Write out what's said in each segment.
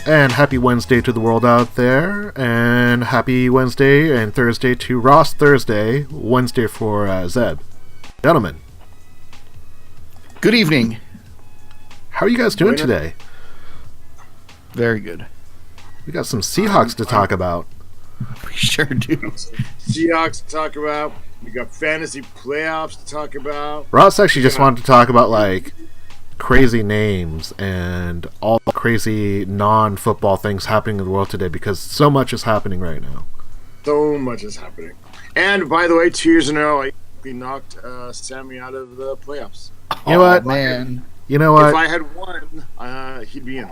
And happy Wednesday to the world out there, and happy Wednesday and Thursday to Ross Thursday, Wednesday for Zeb. Gentlemen. Good evening. How are you guys doing today? Very good. We got some Seahawks to talk about. We sure do. Seahawks to talk about. We got fantasy playoffs to talk about. Ross actually just wanted to talk about, like, crazy names and all the crazy non-football things happening in the world today because so much is happening right now. So much is happening. And, by the way, 2 years in a row, we knocked Sammy out of the playoffs. You know what? Man. You know what? If I had won, he'd be in.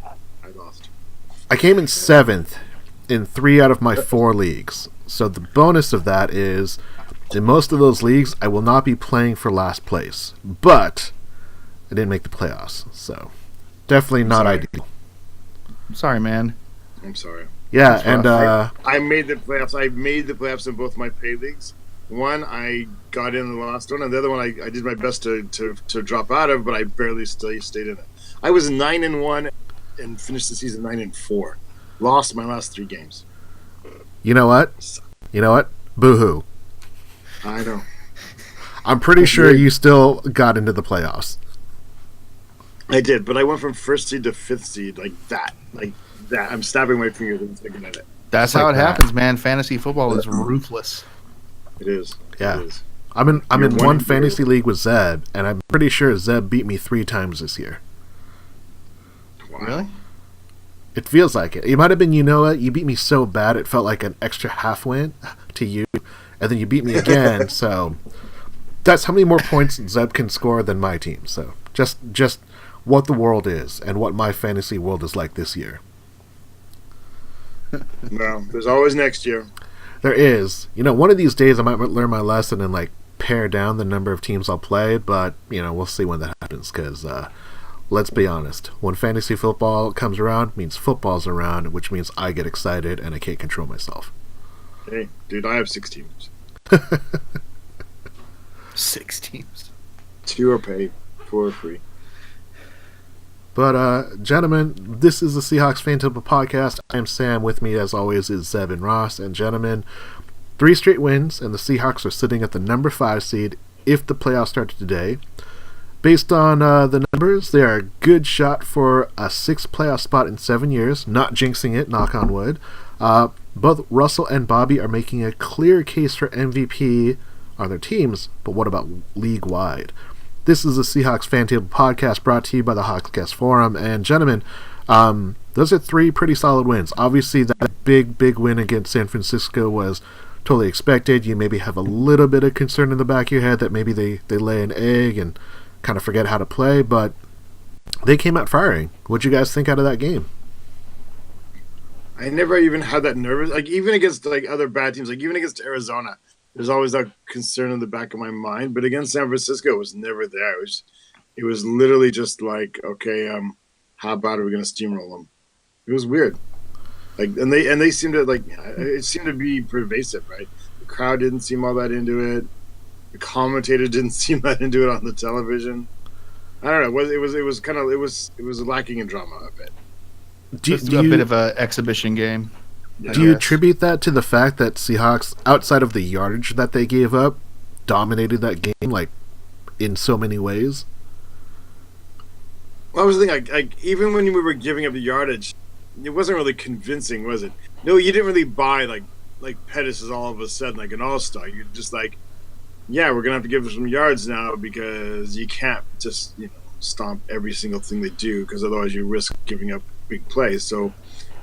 I lost. I came in 7th in 3 out of my 4 leagues. So the bonus of that is, in most of those leagues, I will not be playing for last place. But I didn't make the playoffs, so definitely not ideal. I'm sorry, man. I'm sorry. Yeah, and I made the playoffs. I made the playoffs in both my pay leagues. One, I got in the last one, and the other one, I did my best to drop out of, but I barely stayed in it. I was 9-1 and finished the season 9-4. Lost my last 3 games. You know what? Boo-hoo. I know. I'm pretty sure you still got into the playoffs. I did, but I went from 1st seed to 5th seed like that. I'm snapping my fingers and thinking at it. That's how it happens, man. Fantasy football is ruthless. It is. Yeah. It is. I'm in one fantasy league with Zeb, and I'm pretty sure Zeb beat me 3 times this year. Wow. Really? It feels like it. It might have been, you beat me so bad it felt like an extra half win to you, and then you beat me again, so that's how many more points Zeb can score than my team. So just what the world is and what my fantasy world is like this year. No, there's always next year. There is. One of these days I might learn my lesson and pare down the number of teams I'll play, but we'll see when that happens because let's be honest, when fantasy football comes around, it means football's around, which means I get excited and I can't control myself. Hey, dude, I have 6 teams. 6 teams. 2 are paid, 4 are free. But, gentlemen, this is the Seahawks FanTable Podcast. I am Sam. With me, as always, is Zeb and Ross. And, gentlemen, 3 straight wins, and the Seahawks are sitting at the number 5 seed if the playoffs started today. Based on the numbers, they are a good shot for a 6th playoff spot in 7 years. Not jinxing it, knock on wood. Both Russell and Bobby are making a clear case for MVP on their teams, but what about league-wide? This is the Seahawks FanTable Podcast brought to you by the Hawkscast Forum. And, gentlemen, those are 3 pretty solid wins. Obviously, that big win against San Francisco was totally expected. You maybe have a little bit of concern in the back of your head that maybe they lay an egg and kind of forget how to play, but they came out firing. What'd you guys think out of that game? I never even had that nervous. Even against other bad teams, even against Arizona, there's always that concern in the back of my mind. But against San Francisco, it was never there. It was literally just okay, how bad are we going to steamroll them? It was weird. And they seemed to it seemed to be pervasive, right? The crowd didn't seem all that into it. The commentator didn't seem that into it on the television. I don't know. It was lacking in drama a bit. A bit of an exhibition game. Do you attribute that to the fact that Seahawks, outside of the yardage that they gave up, dominated that game in so many ways? Well, I was thinking, even when we were giving up the yardage, it wasn't really convincing, was it? No, you didn't really buy like Pettis is all of a sudden an all-star. You're just yeah, we're gonna have to give them some yards now because you can't just stomp every single thing they do because otherwise you risk giving up big plays. So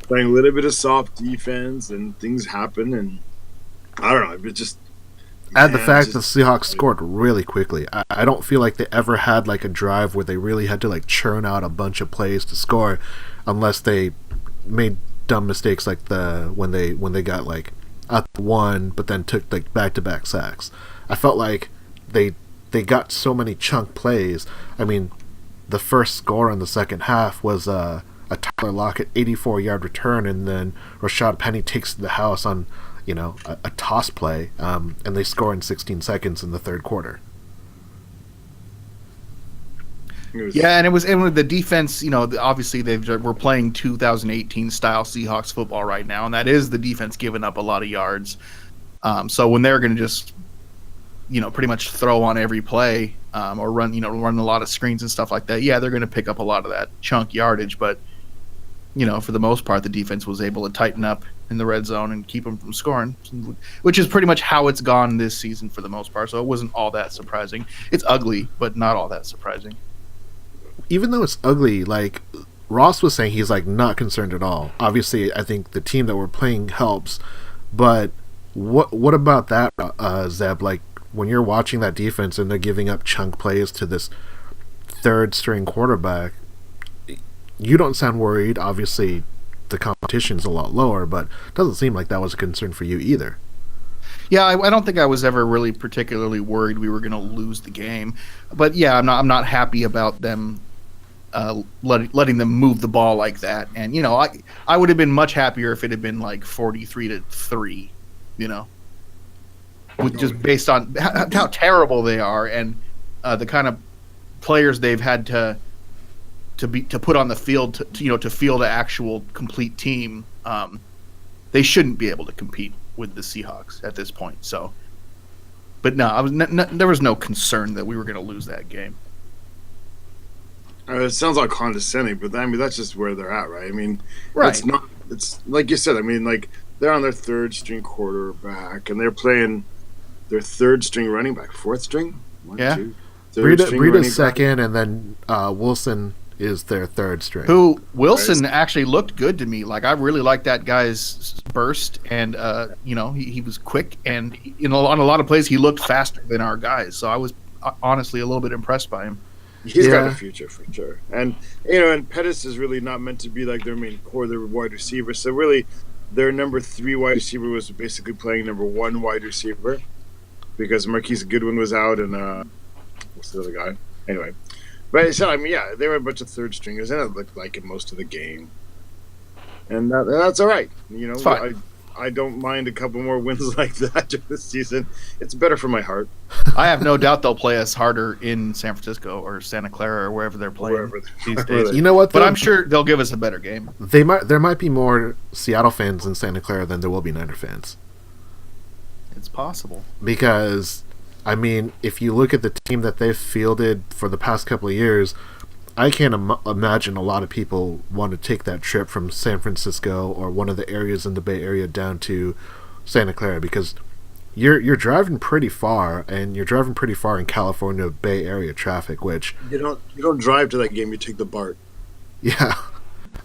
playing a little bit of soft defense and things happen, and I don't know. It just add the fact that the Seahawks scored really quickly. I don't feel like they ever had a drive where they really had to churn out a bunch of plays to score, unless they made dumb mistakes when they got at the 1, but then took back-to-back sacks. I felt like they got so many chunk plays. I mean, the first score in the second half was a Tyler Lockett 84-yard return, and then Rashad Penny takes to the house on a toss play, and they score in 16 seconds in the third quarter. Yeah, and it was the defense. Obviously we're playing 2018 style Seahawks football right now, and that is the defense giving up a lot of yards. So when they're going to just, pretty much throw on every play or run a lot of screens and stuff like that, yeah, they're going to pick up a lot of that chunk yardage. But for the most part, the defense was able to tighten up in the red zone and keep them from scoring, which is pretty much how it's gone this season for the most part. So it wasn't all that surprising. It's ugly, but not all that surprising. Even though it's ugly, like Ross was saying, he's like not concerned at all. Obviously, I think the team that we're playing helps, but what about that, Zeb? Like when you're watching that defense and they're giving up chunk plays to this third string quarterback, you don't sound worried. Obviously, the competition's a lot lower, but it doesn't seem like that was a concern for you either. Yeah, I don't think I was ever really particularly worried we were going to lose the game, but yeah, I'm not happy about them letting them move the ball like that. And I would have been much happier if it had been like 43-3, just based on how terrible they are and the kind of players they've had to put on the field to field an actual complete team. They shouldn't be able to compete with the Seahawks at this point. So, but no, there was no concern that we were going to lose that game. It sounds like condescending, but that's just where they're at, right? I mean, right. It's like you said. I mean, like they're on their third string quarterback, and they're playing their third string running back, fourth string. Breda's second, and then Wilson is their third string. Who Wilson actually looked good to me. Like I really liked that guy's burst, and he was quick, and on a lot of plays he looked faster than our guys. So I was honestly a little bit impressed by him. He's got a future for sure, and and Pettis is really not meant to be like their main core, their wide receiver. So really, their number 3 wide receiver was basically playing number 1 wide receiver because Marquise Goodwin was out, and what's the other guy? Anyway. But so they were a bunch of third stringers, and it looked like it most of the game, and that's all right. It's fine. I don't mind a couple more wins like that during the season. It's better for my heart. I have no doubt they'll play us harder in San Francisco or Santa Clara or wherever they're playing these days. You know what? But I'm sure they'll give us a better game. There might be more Seattle fans in Santa Clara than there will be Niner fans. It's possible because. I mean, if you look at the team that they've fielded for the past couple of years, I can't imagine a lot of people want to take that trip from San Francisco or one of the areas in the Bay Area down to Santa Clara because you're driving pretty far, and you're driving pretty far in California Bay Area traffic, which you don't drive to that game. You take the BART. Yeah,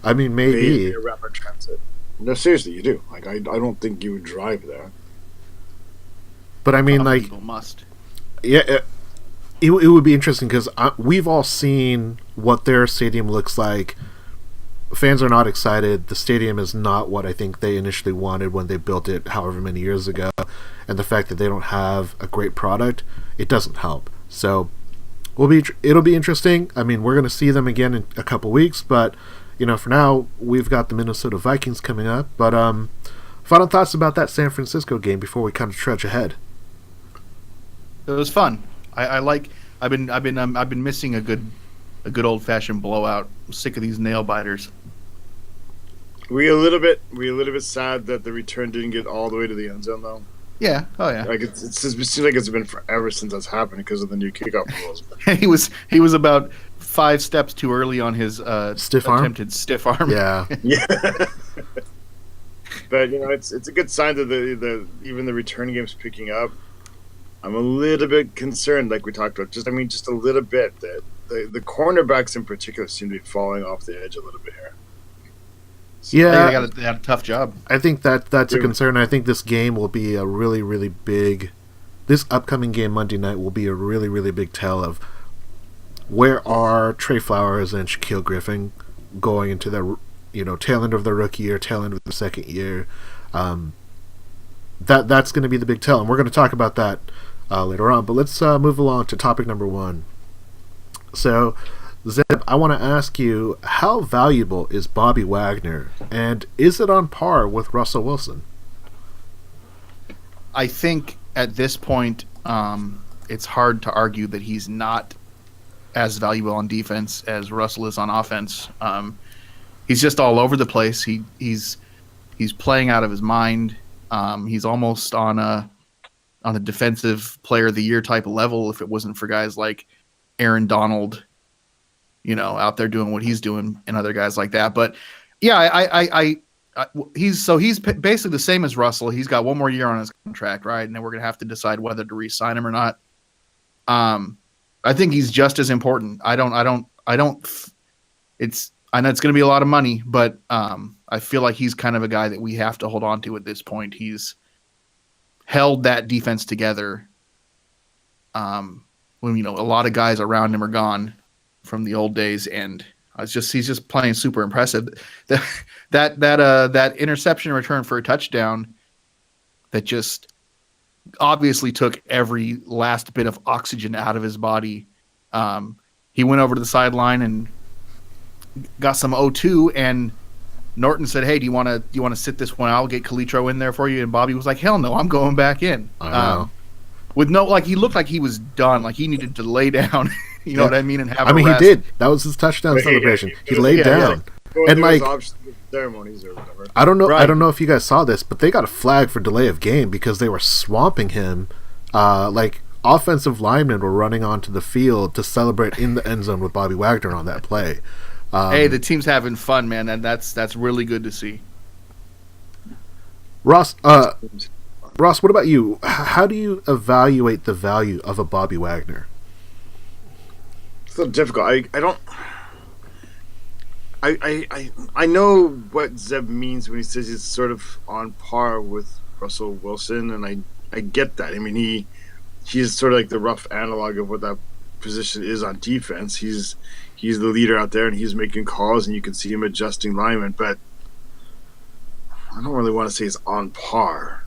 I mean maybe rapid transit. No, seriously, you do. Like I don't think you would drive there. But I mean, like people must. Yeah, it would be interesting because we've all seen what their stadium looks like. Fans are not excited. The stadium is not what I think they initially wanted when they built it however many years ago. And the fact that they don't have a great product, it doesn't help. So it'll be interesting. I mean, we're going to see them again in a couple weeks. But, for now, we've got the Minnesota Vikings coming up. But final thoughts about that San Francisco game before we kind of trudge ahead. It was fun. I've been missing a good old fashioned blowout. I'm sick of these nail biters. We a little bit sad that the return didn't get all the way to the end zone though. Yeah. Oh yeah. Like it seems like it's been forever since that's happened because of the new kickoff rules. he was about 5 steps too early on his attempted stiff arm. Yeah. Yeah. But it's a good sign that the even the return game's picking up. I'm a little bit concerned, like we talked about, just a little bit, that the cornerbacks in particular seem to be falling off the edge a little bit here. So yeah, they had a tough job. I think that's a concern. I think this game will be a really, really big. This upcoming game Monday night will be a really, really big tell of where are Trey Flowers and Shaquille Griffin going into their tail end of their rookie year, tail end of the second year. That's going to be the big tell, and we're going to talk about that later on. But let's move along to topic number 1. So, Zeb, I want to ask you, how valuable is Bobby Wagner, and is it on par with Russell Wilson? I think at this point, it's hard to argue that he's not as valuable on defense as Russell is on offense. He's just all over the place. He's playing out of his mind. He's almost on a defensive player of the year type of level if it wasn't for guys like Aaron Donald, out there doing what he's doing and other guys like that. But yeah, he's basically the same as Russell. He's got one more year on his contract, right? And then we're going to have to decide whether to re-sign him or not. I think he's just as important. I know it's going to be a lot of money, but I feel like he's kind of a guy that we have to hold on to at this point. He's held that defense together when a lot of guys around him are gone from the old days, and he's just playing super impressive. That interception return for a touchdown that just obviously took every last bit of oxygen out of his body. He went over to the sideline and got some O2, and Norton said, "Hey, do you want to sit this one out? I'll get Calitro in there for you." And Bobby was like, "Hell no, I'm going back in." With he looked like he was done, like he needed to lay down. You know what I mean? And have. He did. That was his touchdown celebration. He laid down, and ceremonies or whatever. I don't know. Right. I don't know if you guys saw this, but they got a flag for delay of game because they were swamping him. Offensive linemen were running onto the field to celebrate in the end zone with Bobby Wagner on that play. Hey, the team's having fun, man, and that's really good to see. Ross, what about you? How do you evaluate the value of a Bobby Wagner? It's so difficult. I know what Zeb means when he says he's sort of on par with Russell Wilson, and I get that. I mean, he's sort of like the rough analog of what that position is on defense. He's the leader out there, and he's making calls, and you can see him adjusting linemen. But I don't really want to say he's on par.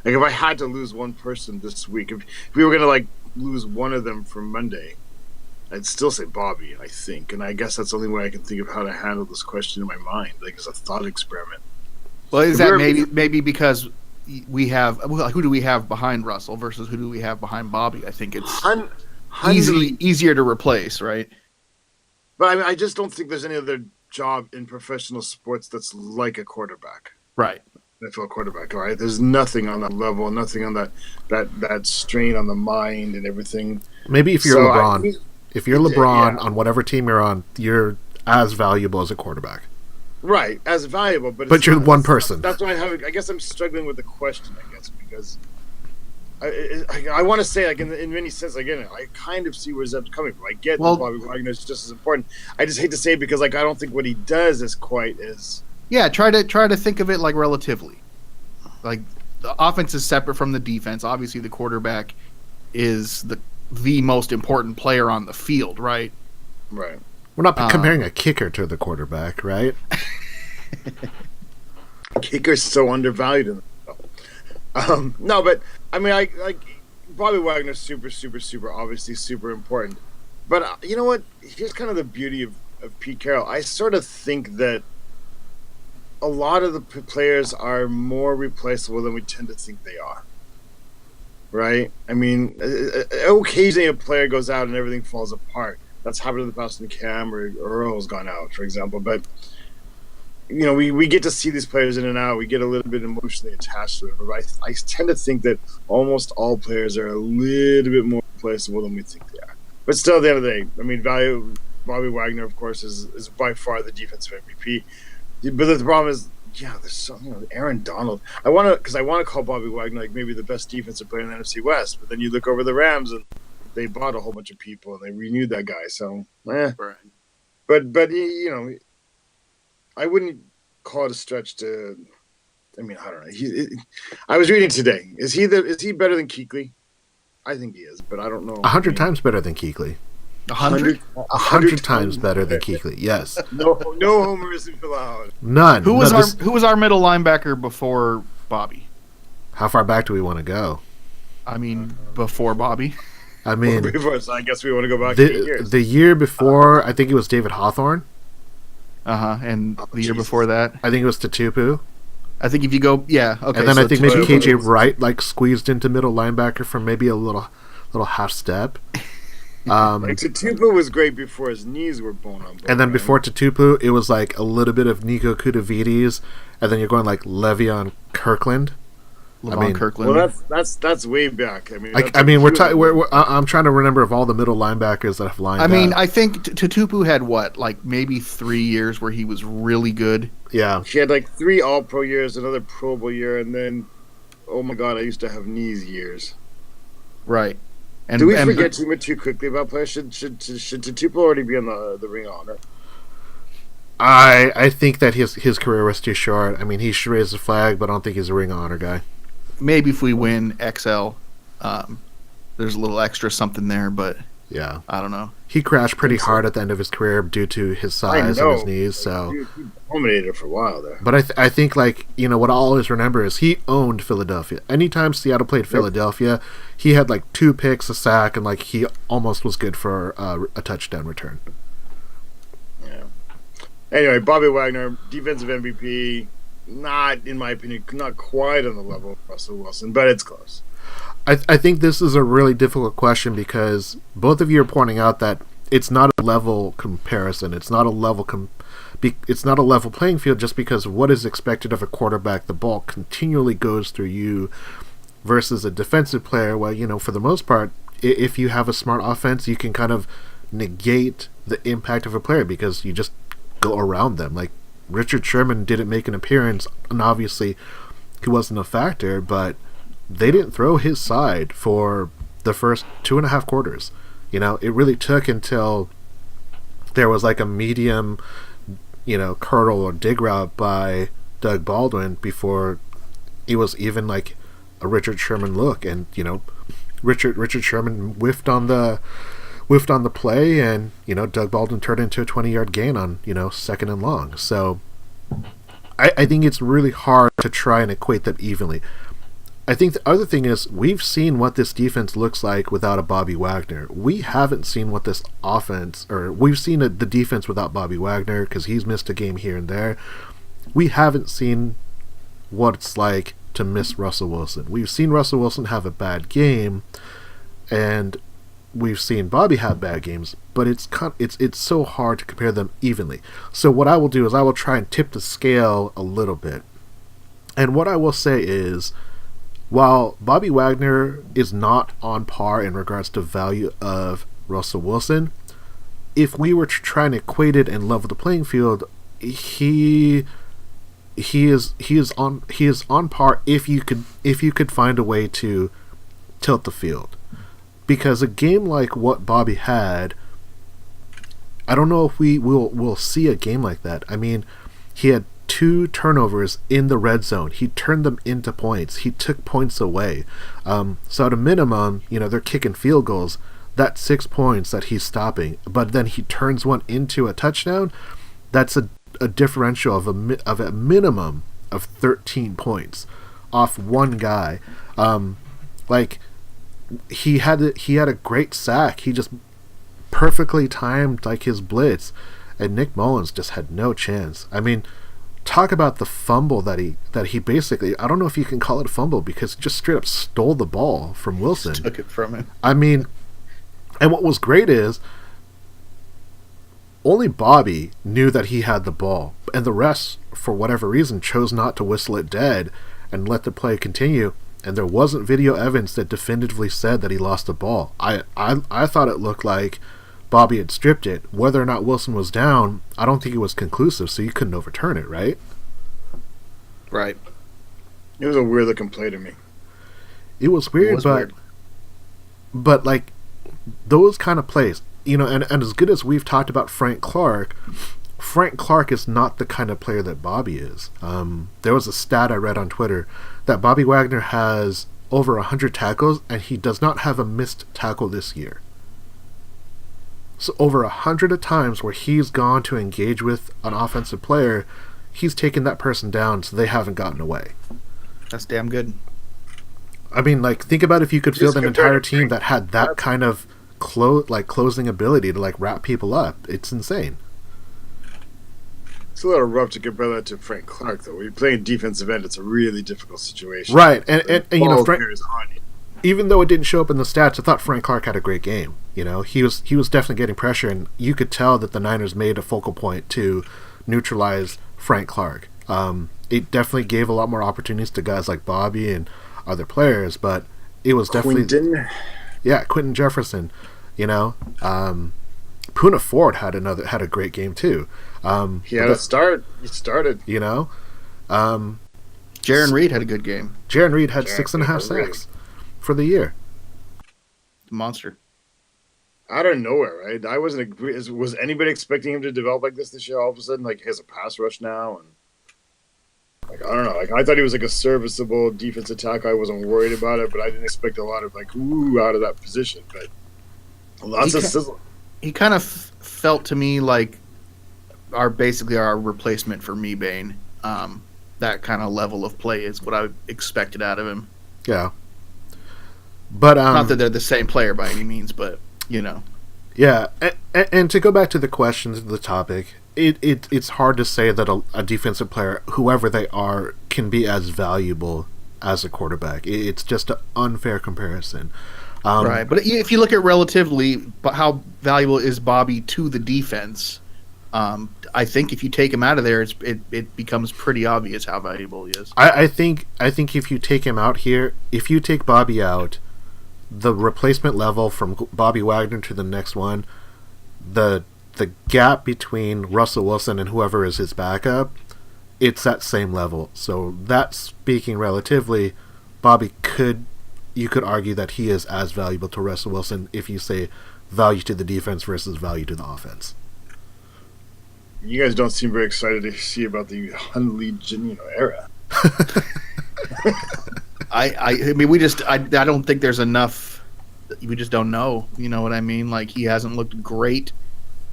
Like, if I had to lose one person this week, if we were going to lose one of them from Monday, I'd still say Bobby, I think. And I guess that's the only way I can think of how to handle this question in my mind, as a thought experiment. Well, is that maybe because we have who do we have behind Russell versus who do we have behind Bobby? I think it's easier to replace, right? But I just don't think there's any other job in professional sports that's like a quarterback. Right. NFL quarterback, all right? There's nothing on that level, nothing on that strain on the mind and everything. Maybe if you're LeBron. If you're LeBron on whatever team you're on, you're as valuable as a quarterback. Right, as valuable, but you're one person. That's why I guess I'm struggling with the question, because I want to say, in many sense, again, I kind of see where Zeb's coming from. I get that Bobby Wagner is just as important. I just hate to say it because, I don't think what he does is quite as... Yeah, try to think of it relatively. The offense is separate from the defense. Obviously, the quarterback is the most important player on the field, right? Right. We're not comparing a kicker to the quarterback, right? Kicker's so undervalued in the no, but Bobby Wagner's super, super, super, obviously super important. But you know what? Here's kind of the beauty of Pete Carroll. I sort of think that a lot of the players are more replaceable than we tend to think they are. Right? I mean, occasionally a player goes out and everything falls apart. That's happened in the past when Cam or Earl's gone out, for example. But, we get to see these players in and out. We get a little bit emotionally attached to it. But I tend to think that almost all players are a little bit more replaceable than we think they are. But still, at the end of the day, Bobby Wagner, of course, is by far the defensive MVP. But the problem is, there's so Aaron Donald. I want to call Bobby Wagner maybe the best defensive player in the NFC West. But then you look over the Rams and they bought a whole bunch of people and they renewed that guy. So, Right. But I wouldn't call it a stretch to. I mean, I don't know. I was reading today. Is he better than Kuechly? I think he is, but I don't know. 100 times better than Kuechly. 100 times better than Kuechly. Yes. No homers allowed. None. Who was our middle linebacker before Bobby? How far back do we want to go? I mean, before Bobby. I mean, so I guess we want to go back 8 years. The year before, I think it was David Hawthorne. And the year before that, I think it was Tupu. I think if you go, okay. And then I think maybe KJ Wright squeezed into middle linebacker from maybe a little half step. Like Tutupu was great before his knees were bone on bone. And then before Tutupu, it was like a little bit of Nico Kudavides, and then you're going like Le'Veon Kirkland. Kirkland. Well, that's way back. I'm trying to remember of all the middle linebackers that have lined up. I think Tutupu had like maybe 3 years where he was really good. Yeah, he had like 3 All-Pro years, another Pro Bowl year, and then, oh my God, I used to have knees years. Right. And do we forget too quickly about players? Should Tutupu already be on the Ring of Honor? I think that his career was too short. I mean, he should raise the flag, but I don't think he's a Ring of Honor guy. Maybe if we win XL, there's a little extra something there, but yeah, I don't know. He crashed pretty hard at the end of his career due to his size and his knees. So he dominated for a while there. But I think what I'll always remember is he owned Philadelphia. Anytime Seattle played Philadelphia, he had like 2 picks, a sack, and like he almost was good for a touchdown return. Yeah. Anyway, Bobby Wagner, defensive MVP. Not, in my opinion, not quite on the level of Russell Wilson, but it's close. I think this is a really difficult question because both of you are pointing out that it's not a level comparison. It's not a level it's not a level playing field just because what is expected of a quarterback. The ball continually goes through you versus a defensive player. Well, for the most part, if you have a smart offense, you can kind of negate the impact of a player because you just go around them. Like Richard Sherman didn't make an appearance, and obviously he wasn't a factor, but they didn't throw his side for the first 2.5 quarters. It really took until there was like a medium, curl or dig route by Doug Baldwin before it was even like a Richard Sherman look. And, Richard Sherman whiffed on the play, and Doug Baldwin turned into a 20-yard gain on 2nd and long. So I think it's really hard to try and equate them evenly. I think the other thing is we've seen what this defense looks like without a Bobby Wagner. We haven't seen what this offense, or we've seen the defense without Bobby Wagner because he's missed a game here and there. We haven't seen what it's like to miss Russell Wilson. We've seen Russell Wilson have a bad game, and we've seen Bobby have bad games, but it's so hard to compare them evenly. So what I will do is I will try and tip the scale a little bit. And what I will say is, while Bobby Wagner is not on par in regards to value of Russell Wilson, if we were to try and equate it and level the playing field, he is on par if you could find a way to tilt the field. Because a game like what Bobby had, I don't know if we'll see a game like that. I mean, he had 2 turnovers in the red zone. He turned them into points. He took points away. So at a minimum, they're kicking field goals. That's 6 points that he's stopping. But then he turns one into a touchdown. That's a differential of a minimum of 13 points off one guy. He had a great sack. He just perfectly timed like his blitz, and Nick Mullins just had no chance. I mean, talk about the fumble that he basically, I don't know if you can call it a fumble because he just straight up stole the ball from Wilson. Just took it from him. I mean, and what was great is only Bobby knew that he had the ball, and the rest, for whatever reason, chose not to whistle it dead and let the play continue. And there wasn't video evidence that definitively said that he lost the ball. I thought it looked like Bobby had stripped it. Whether or not Wilson was down, I don't think it was conclusive, so you couldn't overturn it, right? Right. It was a weird looking play to me. It was weird, but like those kind of plays, and as good as we've talked about Frank Clark is not the kind of player that Bobby is. There was a stat I read on Twitter that Bobby Wagner has over 100 tackles, and he does not have a missed tackle this year. So over 100 times where he's gone to engage with an offensive player, he's taken that person down so they haven't gotten away. That's damn good. I mean, like, think about if you could field an entire team that had that kind of closing ability to wrap people up. It's insane. It's a little rough to compare that to Frank Clark, though. When you're playing defensive end, it's a really difficult situation. Right, and even though it didn't show up in the stats, I thought Frank Clark had a great game. You know, he was definitely getting pressure, and you could tell that the Niners made a focal point to neutralize Frank Clark. It definitely gave a lot more opportunities to guys like Bobby and other players, but it was definitely Quentin Jefferson. You know, Poona Ford had a great game too. He had a start. He started. You know, Jaron Reed had a good game. Jaron Reed had 6.5 sacks for the year. Monster. Out of nowhere, right? I wasn't. Was anybody expecting him to develop like this year? All of a sudden, like he has a pass rush now, and like I don't know. Like I thought he was like a serviceable defensive tackle. I wasn't worried about it, but I didn't expect a lot of like out of that position. But lots of sizzle. He kind of felt to me like basically our replacement for Mebane. That kind of level of play is what I expected out of him. Yeah, but not that they're the same player by any means, but you know. Yeah, and to go back to the questions of the topic, it's hard to say that a defensive player, whoever they are, can be as valuable as a quarterback. It's just an unfair comparison. Right, but if you look at relatively, how valuable is Bobby to the defense? I think if you take him out of there, it becomes pretty obvious how valuable he is. I think if you take him out here, if you take Bobby out, the replacement level from Bobby Wagner to the next one, the gap between Russell Wilson and whoever is his backup, it's that same level. So that speaking relatively, you could argue that he is as valuable to Russell Wilson if you say value to the defense versus value to the offense. You guys don't seem very excited to see about the Hundley era. I mean, I don't think there's enough. We just don't know. You know what I mean? Like, he hasn't looked great.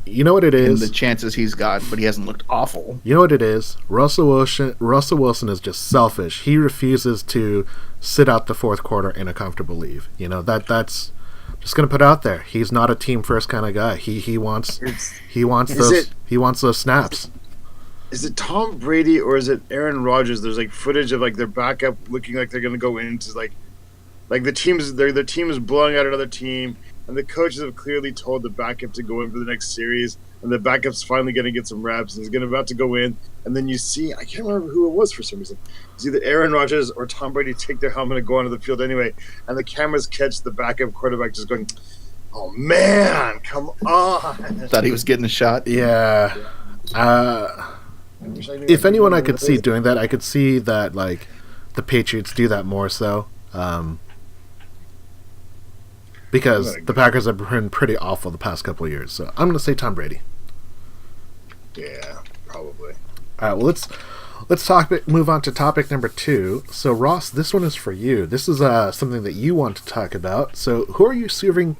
You know what it is? In the chances he's got, but he hasn't looked awful. You know what it is? Russell Wilson is just selfish. He refuses to sit out the fourth quarter in a comfortable leave. You know, that's just going to put out there. He's not a team first kind of guy. He wants those snaps. Is it Tom Brady or is it Aaron Rodgers? There's like footage of like their backup looking like they're going to go into like the team is blowing out another team, and the coaches have clearly told the backup to go in for the next series, and the backup's finally going to get some reps, and he's about to go in, and then you see, I can't remember who it was for some reason. It's either Aaron Rodgers or Tom Brady take their helmet and go onto the field anyway, and the cameras catch the backup quarterback just going, "Oh man, come on!" Thought he was getting a shot. Yeah. If anyone I could see doing that, I could see that like the Patriots do that more so. Because the Packers have been pretty awful the past couple of years. So I'm going to say Tom Brady. Yeah, probably. All right, well, let's move on to topic number 2. So, Ross, this one is for you. This is something that you want to talk about. So, who are you serving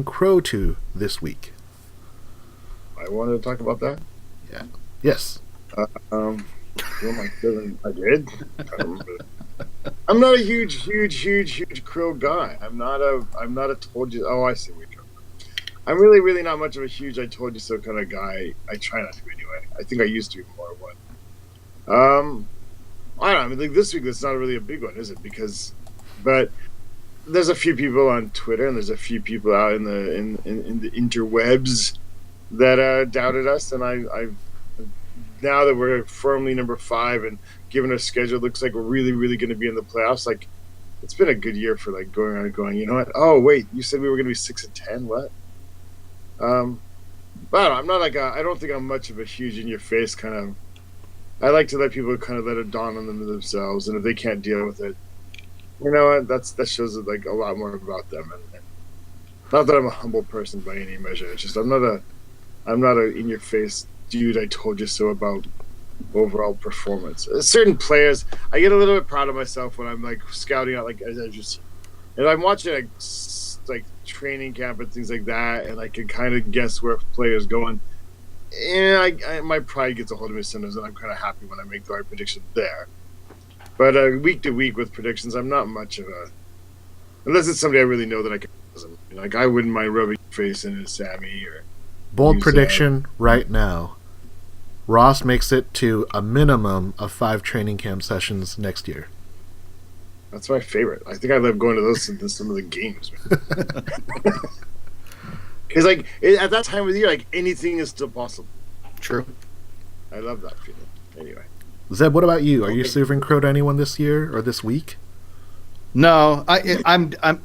crow to this week? I wanted to talk about that? Yeah. Yes. Who am I serving? I did? I don't remember. I'm not a huge crow guy. I'm not a told you. Oh, I see where you're going. I'm really not much of a huge I told you so kind of guy. I try not to anyway. I think I used to more. What? I don't know. I mean, like this week, that's not really a big one, is it? But there's a few people on Twitter and there's a few people out in the interwebs that doubted us, and I've now that we're firmly number 5 and given our schedule, looks like we're really going to be in the playoffs. Like, it's been a good year for like going on and going, you know what? Oh wait, you said we were going to be 6-10. What? But I'm not like I don't think I'm much of a huge in your face kind of. I like to let people kind of let it dawn on them themselves, and if they can't deal with it, you know what? That shows like a lot more about them. And not that I'm a humble person by any measure. It's just I'm not a in your face dude. I told you so about overall performance. Certain players, I get a little bit proud of myself when I'm like scouting out, like as you see, and I'm watching like training camp and things like that, and I can kind of guess where players going. And my pride gets a hold of me sometimes, and I'm kind of happy when I make the right prediction there. But week to week with predictions, I'm not much of a, unless it's somebody I really know that I can. Like I wouldn't mind rubbing your face into Sammy or. Bold prediction right now. Ross makes it to a minimum of 5 training camp sessions next year. That's my favorite. I think I love going to those than some of the games. Because at that time of the year, like anything is still possible. True. I love that feeling. Anyway, Zeb, what about you? Are you serving crow to anyone this year or this week? No, I'm kind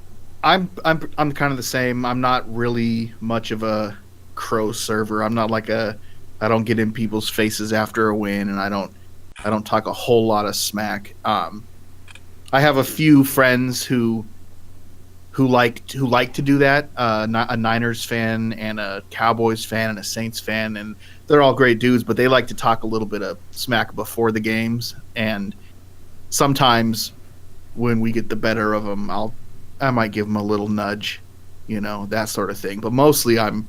of the same. I'm not really much of a crow server. I'm not I don't get in people's faces after a win, and I don't talk a whole lot of smack. I have a few friends who like to do that. A Niners fan and a Cowboys fan and a Saints fan, and they're all great dudes, but they like to talk a little bit of smack before the games. And sometimes when we get the better of them, I might give them a little nudge, that sort of thing. But mostly I'll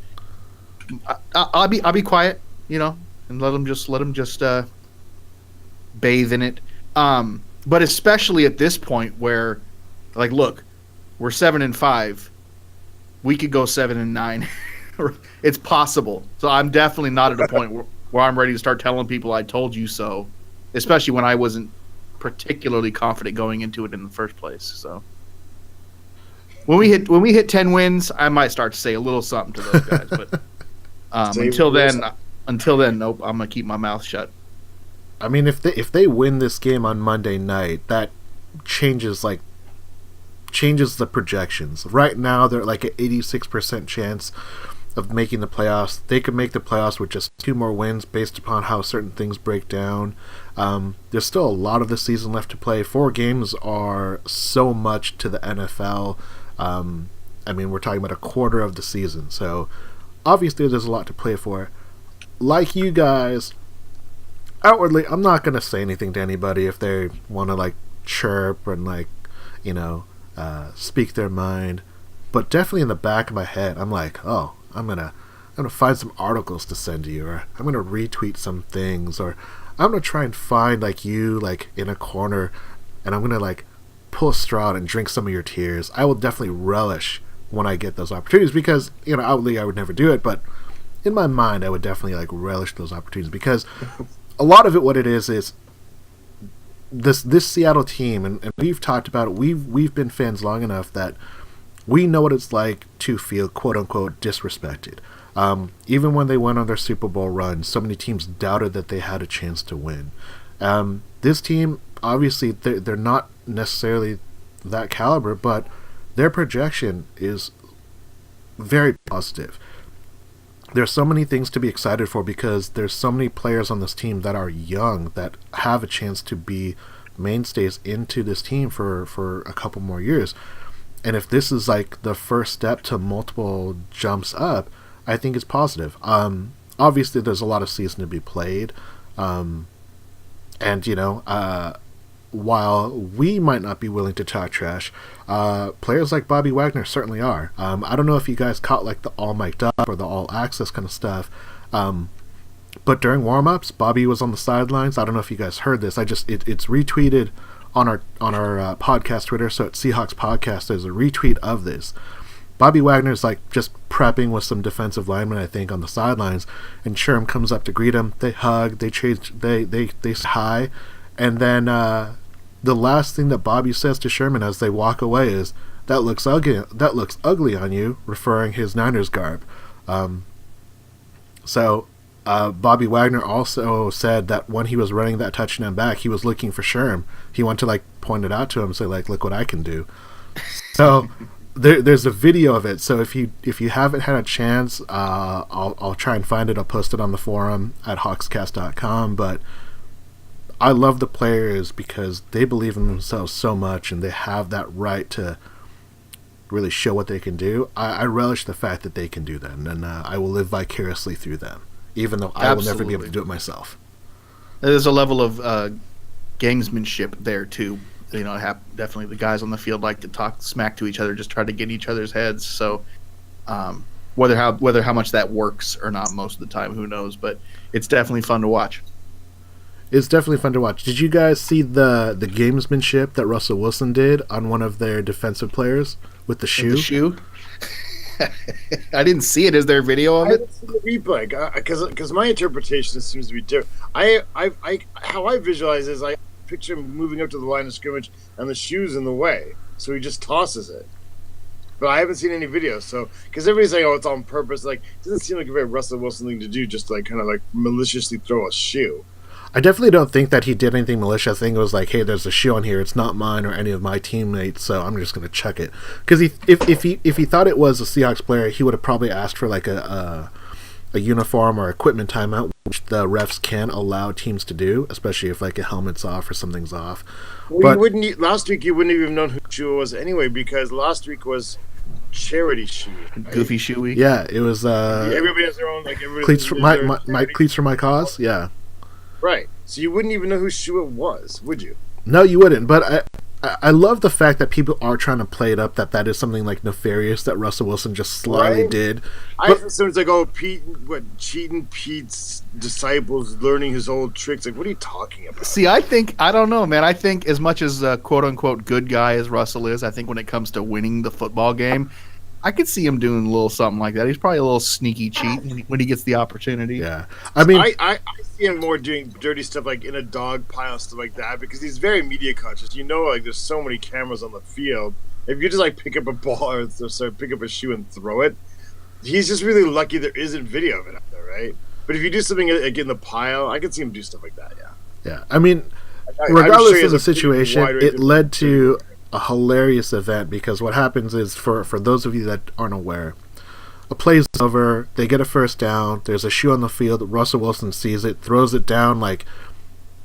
be quiet, and let them just bathe in it. But especially at this point where, look, we're 7-5. We could go 7-9. It's possible. So I'm definitely not at a point where I'm ready to start telling people I told you so, especially when I wasn't particularly confident going into it in the first place. So when we hit 10 wins, I might start to say a little something to those guys. But until then, nope. I'm gonna keep my mouth shut. I mean, if they win this game on Monday night, that changes the projections. Right now, they're like an 86% chance of making the playoffs. They could make the playoffs with just 2 more wins based upon how certain things break down. There's still a lot of the season left to play. 4 games are so much to the NFL. I mean, we're talking about a quarter of the season. So, obviously, there's a lot to play for. Like you guys, outwardly, I'm not going to say anything to anybody if they want to, chirp and, speak their mind. But definitely in the back of my head, I'm like, oh, I'm gonna find some articles to send you, or I'm gonna retweet some things, or I'm gonna try and find you in a corner, and I'm gonna pull a straw out and drink some of your tears. I will definitely relish when I get those opportunities, because outwardly I would never do it, but in my mind I would definitely relish those opportunities, because a lot of it, what it is this Seattle team, and we've talked about it. We've been fans long enough that we know what it's like to feel quote unquote disrespected. Even when they went on their Super Bowl run, so many teams doubted that they had a chance to win. This team, obviously, they're not necessarily that caliber, but their projection is very positive. There's so many things to be excited for, because there's so many players on this team that are young that have a chance to be mainstays into this team for a couple more years. And if this is the first step to multiple jumps up, I think it's positive. Obviously, there's a lot of season to be played. And, while we might not be willing to talk trash, players like Bobby Wagner certainly are. I don't know if you guys caught the all mic'd up or the all access kind of stuff. But during warm-ups, Bobby was on the sidelines. I don't know if you guys heard this. It's retweeted on our podcast Twitter, so it's Seahawks Podcast. There's a retweet of this. Bobby Wagner's just prepping with some defensive linemen, I think, on the sidelines, and Sherm comes up to greet him. They hug, they say hi, and then the last thing that Bobby says to Sherman as they walk away is, "That looks ugly. That looks ugly on you," referring his Niners garb. Bobby Wagner also said that when he was running that touchdown back, he was looking for Sherm. He wanted to point it out to him and say look what I can do. So there's a video of it. So if you haven't had a chance, I'll try and find it. I'll post it on the forum at hawkscast.com. But I love the players because they believe in themselves so much, and they have that right to really show what they can do. I relish the fact that they can do that, and I will live vicariously through them, even though I will never be able to do it myself. There's a level of gamesmanship there too. Definitely the guys on the field like to talk smack to each other, just try to get in each other's heads. So whether how much that works or not most of the time, who knows? But it's definitely fun to watch. It's definitely fun to watch. Did you guys see the gamesmanship that Russell Wilson did on one of their defensive players with the shoe? With the shoe? I didn't see it. Is there a video of it? I didn't see the replay because my interpretation seems to be different. How I visualize is picture him moving up to the line of scrimmage and the shoe's in the way, so he just tosses it. But I haven't seen any videos, so because everybody's saying, "Oh, it's on purpose." Like, it doesn't seem like a very Russell Wilson thing to do, just like kind of like maliciously throw a shoe. I definitely don't think that he did anything malicious. I think it was like, hey, there's a shoe on here. It's not mine or any of my teammates, so I'm just going to chuck it. Because if he thought it was a Seahawks player, he would have probably asked for like a uniform or equipment timeout, which the refs can allow teams to do, especially if like a helmet's off or something's off. Well, last week you wouldn't even known who shoe it was anyway, because last week was charity shoe, right? Goofy shoe week. Yeah, it was. Everybody has their own cleats for my cleats for my cause. Yeah. Right. So you wouldn't even know whose shoe it was, would you? No, you wouldn't. But I love the fact that people are trying to play it up that is something like nefarious that Russell Wilson just slyly did. I assume it's like, oh, cheating Pete's disciples, learning his old tricks. Like, what are you talking about? See, I don't know, man. I think as much as quote unquote good guy as Russell is, I think when it comes to winning the football game, I could see him doing a little something like that. He's probably a little sneaky cheat when he gets the opportunity. Yeah, I mean, I see him more doing dirty stuff like in a dog pile, stuff like that, because he's very media conscious. You know, like there's so many cameras on the field. If you just like pick up a ball or pick up a shoe and throw it, he's just really lucky there isn't video of it out there, right? But if you do something like in the pile, I could see him do stuff like that. Yeah. Yeah, I mean, regardless of the situation, it led to a hilarious event, because what happens is, for those of you that aren't aware, a play's over, they get a first down, there's a shoe on the field, Russell Wilson sees it, throws it down like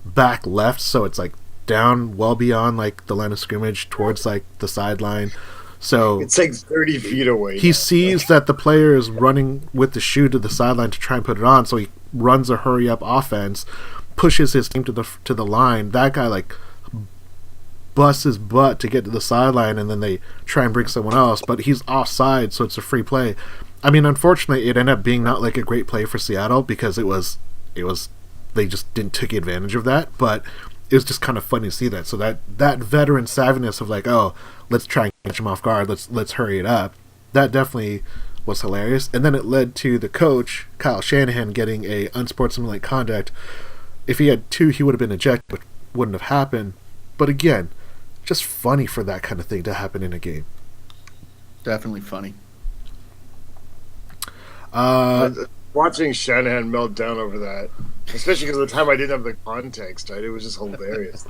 back left, so it's like down well beyond like the line of scrimmage towards like the sideline. So it's like 30 feet away. He sees that the player is running with the shoe to the sideline to try and put it on, so he runs a hurry up offense, pushes his team to the line. That guy like busts his butt to get to the sideline, and then they try and bring someone else, but he's offside, so it's a free play. I mean, unfortunately, it ended up being not like a great play for Seattle, because it was they just didn't take advantage of that, but it was just kind of funny to see that. So that veteran savviness of like, oh, let's try and catch him off guard, let's hurry it up, that definitely was hilarious. And then it led to the coach, Kyle Shanahan, getting a unsportsmanlike conduct. If he had 2, he would have been ejected, but wouldn't have happened. But again, just funny for that kind of thing to happen in a game. Definitely funny. Watching Shanahan melt down over that, especially because at the time I didn't have the context, right? It was just hilarious.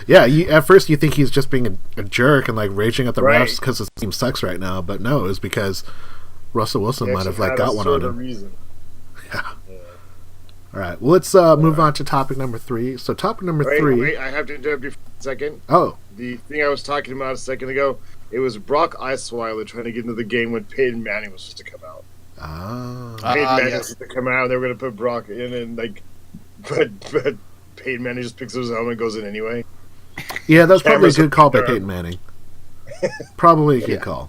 Yeah, at first you think he's just being a jerk and like raging at the refs because his team sucks right now, but no, it was because Russell Wilson might have like got one on him. Reason. Yeah. All right, well, let's move on to topic number 3. So topic number 3... Wait, I have to interrupt you for a second. Oh. The thing I was talking about a second ago, it was Brock Osweiler trying to get into the game when Peyton Manning was supposed to come out. Peyton Manning was supposed to come out, they were going to put Brock in, and like, but Peyton Manning just picks up his helmet and goes in anyway. Yeah, that's probably a good call by Peyton Manning. Probably a good call.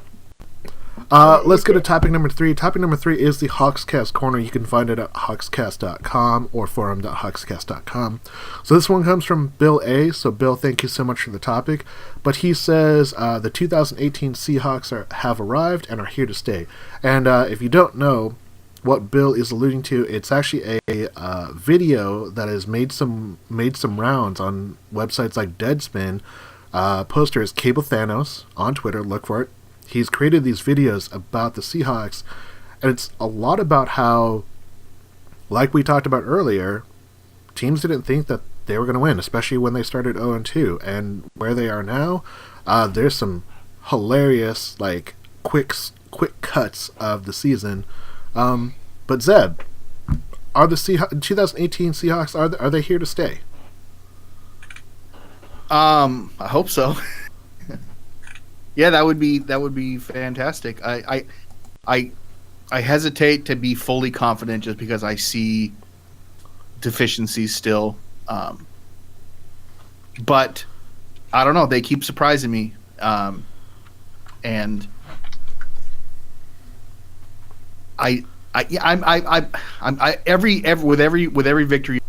Let's go to topic number 3. Topic number 3 is the Hawkscast Corner. You can find it at hawkscast.com or forum.hawkscast.com. So this one comes from Bill A. So Bill, thank you so much for the topic. But he says the 2018 Seahawks have arrived and are here to stay. And if you don't know what Bill is alluding to, it's actually a video that has made some rounds on websites like Deadspin. Poster is Cable Thanos on Twitter. Look for it. He's created these videos about the Seahawks, and it's a lot about how, like we talked about earlier, teams didn't think that they were going to win, especially when they started 0-2, and where they are now, there's some hilarious, like, quick cuts of the season. But Zeb, are the 2018 Seahawks, are they here to stay? I hope so. Yeah, that would be fantastic. I hesitate to be fully confident just because I see deficiencies still. But I don't know. They keep surprising me, and with every victory,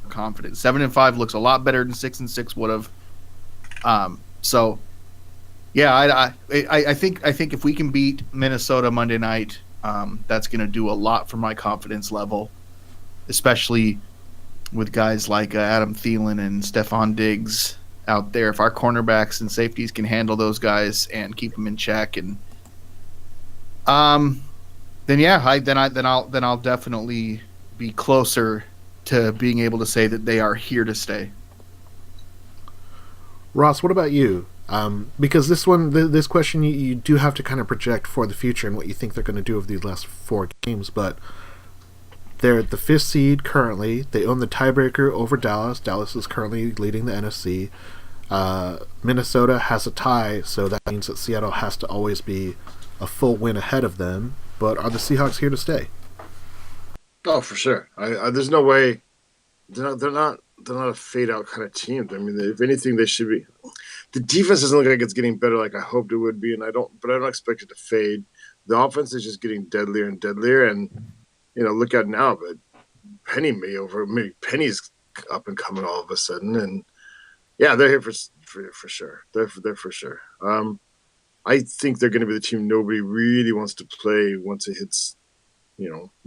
I'm confident. 7-5 looks a lot better than 6-6 would have. So. Yeah, I think if we can beat Minnesota Monday night, that's going to do a lot for my confidence level, especially with guys like Adam Thielen and Stephon Diggs out there. If our cornerbacks and safeties can handle those guys and keep them in check, and then I'll definitely be closer to being able to say that they are here to stay. Ross, what about you? Because this question, you do have to kind of project for the future and what you think they're going to do over these last 4 games, but they're the 5th seed currently. They own the tiebreaker over Dallas. Dallas is currently leading the NFC. Minnesota has a tie, so that means that Seattle has to always be a full win ahead of them. But are the Seahawks here to stay? Oh, for sure. There's no way they're not a fade out kind of team. I mean, if anything, they should be. The defense doesn't look like it's getting better like I hoped it would be, and I don't expect it to fade. The offense is just getting deadlier and deadlier, and look out now, but Penny's up and coming all of a sudden, and yeah, they're here for sure. They're for sure. I think they're going to be the team nobody really wants to play once it hits,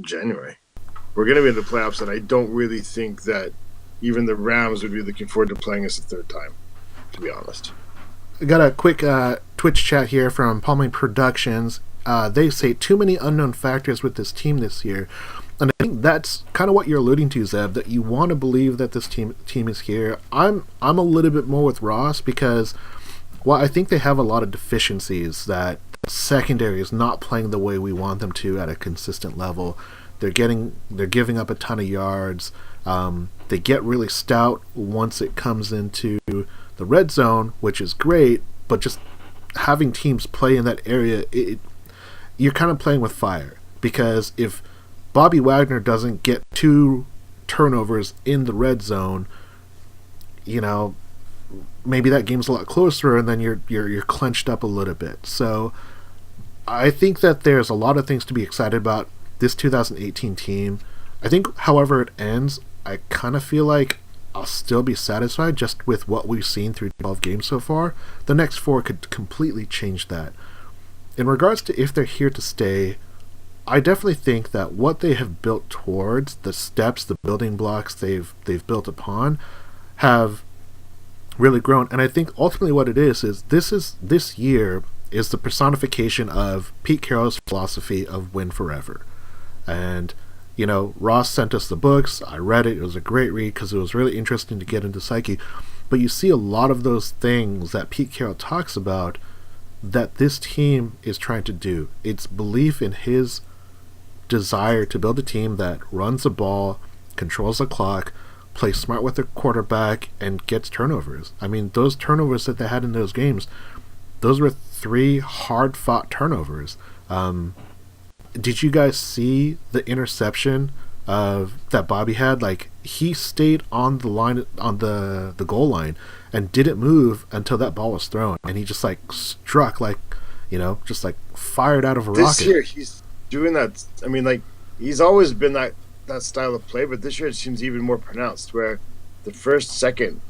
January. We're going to be in the playoffs, and I don't really think that even the Rams would be looking forward to playing us a third time, to be honest. I got a quick Twitch chat here from Palming Productions. They say too many unknown factors with this team this year. And I think that's kind of what you're alluding to, Zeb, that you want to believe that this team is here. I'm a little bit more with Ross because I think they have a lot of deficiencies, that the secondary is not playing the way we want them to at a consistent level. They're giving up a ton of yards. They get really stout once it comes into the red zone, which is great, but just having teams play in that area, you're kind of playing with fire, because if Bobby Wagner doesn't get 2 turnovers in the red zone, maybe that game's a lot closer, and then you're clenched up a little bit. So I think that there's a lot of things to be excited about this 2018 team. I think, however it ends, I kind of feel like I'll still be satisfied just with what we've seen through 12 games so far. The next 4 could completely change that. In regards to if they're here to stay, I definitely think that what they have built towards, the steps, the building blocks they've built upon, have really grown. And I think ultimately what it is this year is the personification of Pete Carroll's philosophy of win forever. And Ross sent us the books. I read it. It was a great read because it was really interesting to get into psyche. But you see a lot of those things that Pete Carroll talks about that this team is trying to do. It's belief in his desire to build a team that runs the ball, controls the clock, plays smart with their quarterback, and gets turnovers. I mean, those turnovers that they had in those games, those were 3 hard-fought turnovers. Did you guys see the interception that Bobby had? Like, he stayed on the line, on the goal line, and didn't move until that ball was thrown, and he just struck just fired out of a rocket. This year he's doing that. I mean, he's always been that style of play, but this year it seems even more pronounced. Where the first second,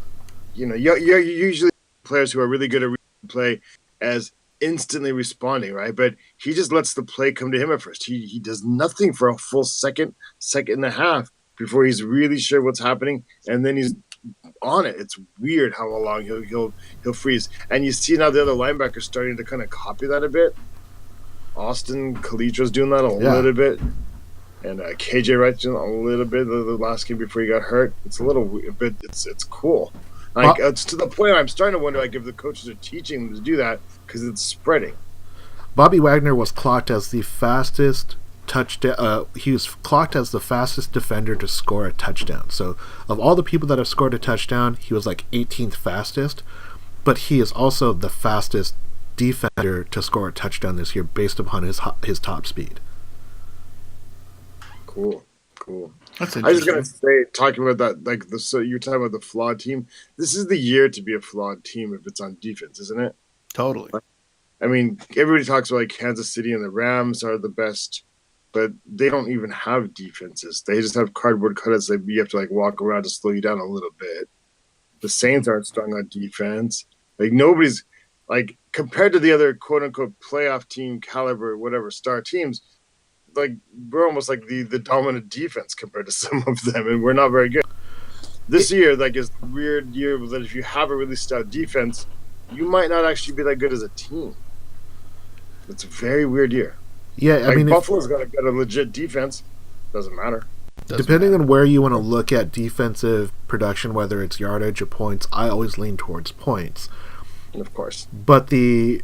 you're usually players who are really good at play as instantly responding, right? But he just lets the play come to him at first. He does nothing for a full second and a half before he's really sure what's happening, and then he's on it. It's weird how long he'll freeze. And you see now the other linebackers starting to kind of copy that a bit. Austin Calitro's doing that a little bit, and KJ Wright's doing a little bit the last game before he got hurt. It's a little weird, but it's cool. It's to the point I'm starting to wonder if the coaches are teaching them to do that because it's spreading. Bobby Wagner was clocked as the fastest touchdown. He was clocked as the fastest defender to score a touchdown. So of all the people that have scored a touchdown, he was 18th fastest. But he is also the fastest defender to score a touchdown this year based upon his top speed. Cool. That's I was just gonna say, talking about that, so you're talking about the flawed team. This is the year to be a flawed team if it's on defense, isn't it? Totally. I mean, everybody talks about Kansas City and the Rams are the best, but they don't even have defenses. They just have cardboard cutouts that you have to walk around to slow you down a little bit. The Saints aren't strong on defense. Nobody's compared to the other quote unquote playoff team caliber, whatever star teams. We're almost the dominant defense compared to some of them, and we're not very good. This year, like, is a weird year that if you have a really stout defense, you might not actually be that good as a team. It's a very weird year. Yeah, like, Buffalo's got a legit defense. Doesn't matter. Depending on where you want to look at defensive production, whether it's yardage or points, I always lean towards points. Of course. But the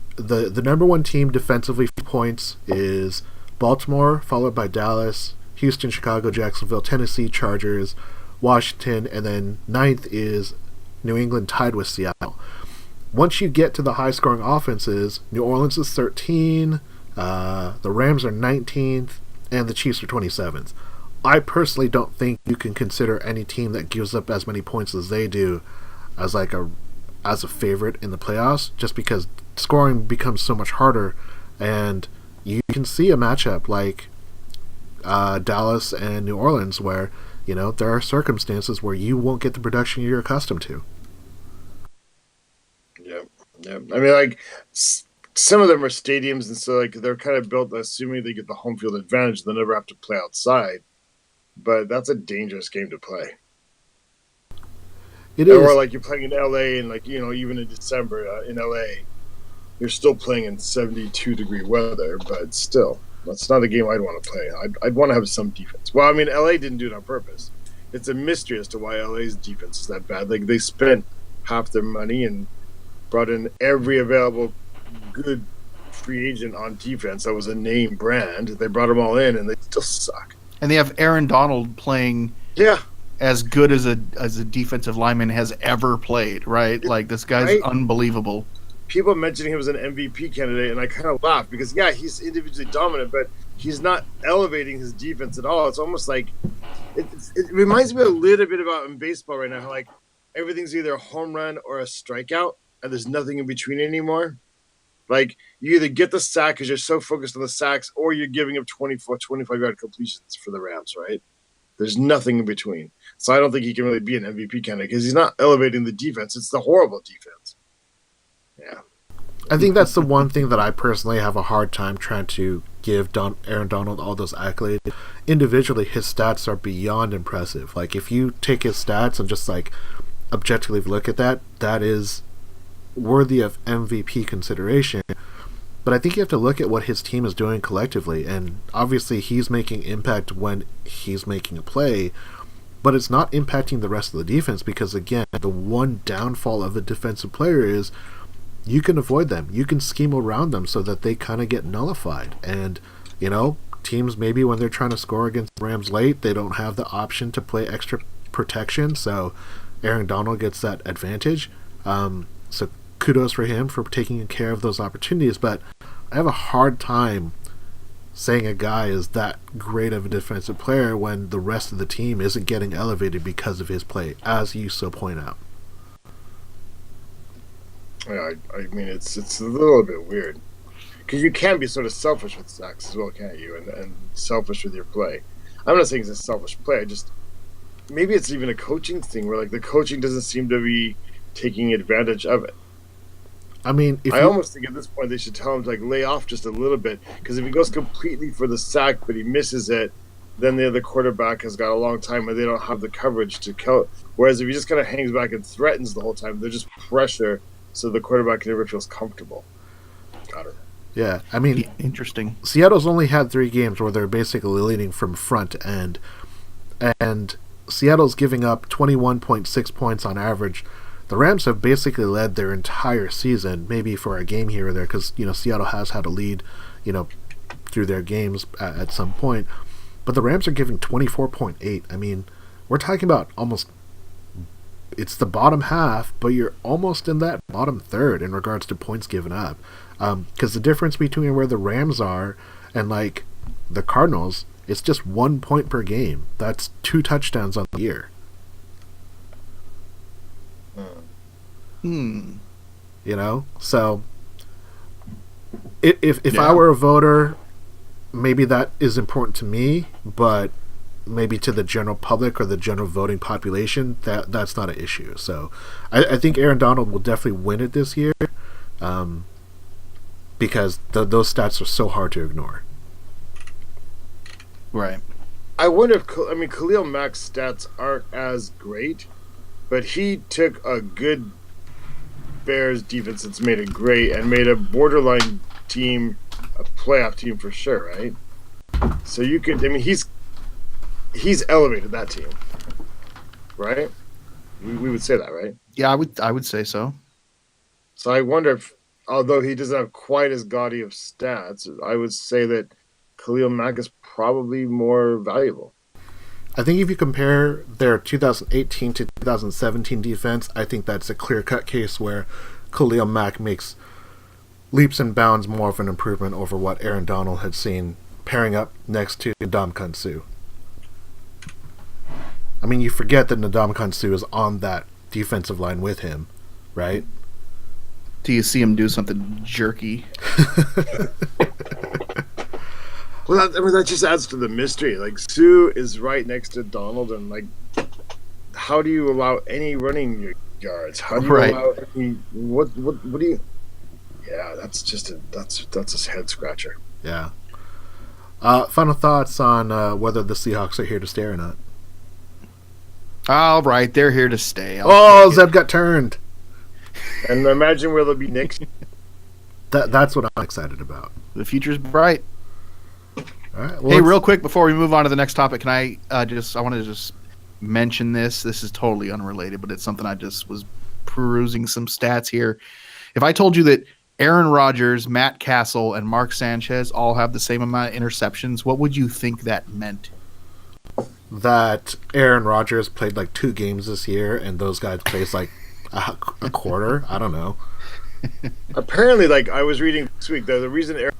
number one team defensively for points is Baltimore, followed by Dallas, Houston, Chicago, Jacksonville, Tennessee, Chargers, Washington, and then ninth is New England, tied with Seattle. Once you get to the high-scoring offenses, New Orleans is 13, the Rams are 19th, and the Chiefs are 27th. I personally don't think you can consider any team that gives up as many points as they do as a favorite in the playoffs, just because scoring becomes so much harder, and you can see a matchup like Dallas and New Orleans where, you know, there are circumstances where you won't get the production you're accustomed to. Yeah. I mean, like, some of them are stadiums, and so, like, they're kind of built assuming they get the home field advantage. They'll never have to play outside. But that's a dangerous game to play. It is. Or, like, you're playing in LA, and, like, you know, even in December in LA, you're still playing in 72-degree weather, but still, that's not a game I'd want to play. I'd want to have some defense. Well, I mean, LA didn't do it on purpose. It's a mystery as to why LA's defense is that bad. Like, they spent half their money and brought in every available good free agent on defense that was a name brand. They brought them all in, and they still suck. And they have Aaron Donald playing as good as a defensive lineman has ever played, right? Like, this guy's unbelievable. People mentioning him as an MVP candidate, and I kind of laugh because, yeah, he's individually dominant, but he's not elevating his defense at all. It's almost like it reminds me a little bit about in baseball right now, how, like, everything's either a home run or a strikeout, and there's nothing in between anymore. Like, you either get the sack because you're so focused on the sacks, or you're giving up 25-yard completions for the Rams, right? There's nothing in between. So I don't think he can really be an MVP candidate because he's not elevating the defense. It's the horrible defense. Yeah. I think that's the one thing that I personally have a hard time trying to give Aaron Donald all those accolades. Individually, his stats are beyond impressive. Like, if you take his stats and just, like, objectively look at that, that is worthy of MVP consideration. But I think you have to look at what his team is doing collectively, and obviously he's making impact when he's making a play, but it's not impacting the rest of the defense because, again, the one downfall of a defensive player is you can avoid them. You can scheme around them so that they kind of get nullified. And, you know, teams maybe when they're trying to score against the Rams late, they don't have the option to play extra protection, so Aaron Donald gets that advantage. So kudos for him for taking care of those opportunities, but I have a hard time saying a guy is that great of a defensive player when the rest of the team isn't getting elevated because of his play, as you so point out. Yeah, I mean, it's a little bit weird because you can be sort of selfish with sacks as well, can't you? And selfish with your play. I'm not saying it's a selfish play. Maybe it's even a coaching thing where, like, the coaching doesn't seem to be taking advantage of it. I mean, I almost think at this point they should tell him to, like, lay off just a little bit, because if he goes completely for the sack but he misses it, then the other quarterback has got a long time and they don't have the coverage to kill it. Whereas if he just kind of hangs back and threatens the whole time, they're just pressure, so the quarterback never feels comfortable. Got it. Yeah, I mean, interesting. Seattle's only had 3 games where they're basically leading from front end, and Seattle's giving up 21.6 points on average. The Rams have basically led their entire season, maybe for a game here or there, because, you know, Seattle has had a lead, you know, through their games at some point. But the Rams are giving 24.8. I mean, we're talking about almost, it's the bottom half, but you're almost in that bottom third in regards to points given up. Because the difference between where the Rams are and, like, the Cardinals, it's just 1 point per game. That's 2 touchdowns on the year. You know, so if I were a voter, maybe that is important to me, but maybe to the general public or the general voting population, that's not an issue. So I think Aaron Donald will definitely win it this year, because those stats are so hard to ignore. Right. I wonder if Khalil Mack's stats aren't as great, but he took a good Bears defense that's made it great and made a borderline team a playoff team for sure, right? So you could, I mean, he's elevated that team, right? We would say that, right? Yeah, I would say so. So I wonder if, although he doesn't have quite as gaudy of stats, I would say that Khalil Mack is probably more valuable. I think if you compare their 2018 to 2017 defense, I think that's a clear-cut case where Khalil Mack makes leaps and bounds more of an improvement over what Aaron Donald had seen pairing up next to Ndamukong Suh. I mean, you forget that Ndamukong Suh is on that defensive line with him, right? Do you see him do something jerky? Well, that just adds to the mystery. Like, Sue is right next to Donald, and like, how do you allow any running yards? How do you allow any? What do you? Yeah, that's a head scratcher. Yeah. Final thoughts on whether the Seahawks are here to stay or not. All right, they're here to stay. Zeb got turned. And imagine where they'll be next. That's what I'm excited about. The future's bright. All right, well, hey, real quick before we move on to the next topic, can I I want to just mention this. This is totally unrelated, but it's something I just was perusing some stats here. If I told you that Aaron Rodgers, Matt Castle, and Mark Sanchez all have the same amount of interceptions, what would you think that meant? That Aaron Rodgers played like 2 games this year, and those guys played like a quarter. I don't know. Apparently, like I was reading this week, the reason Aaron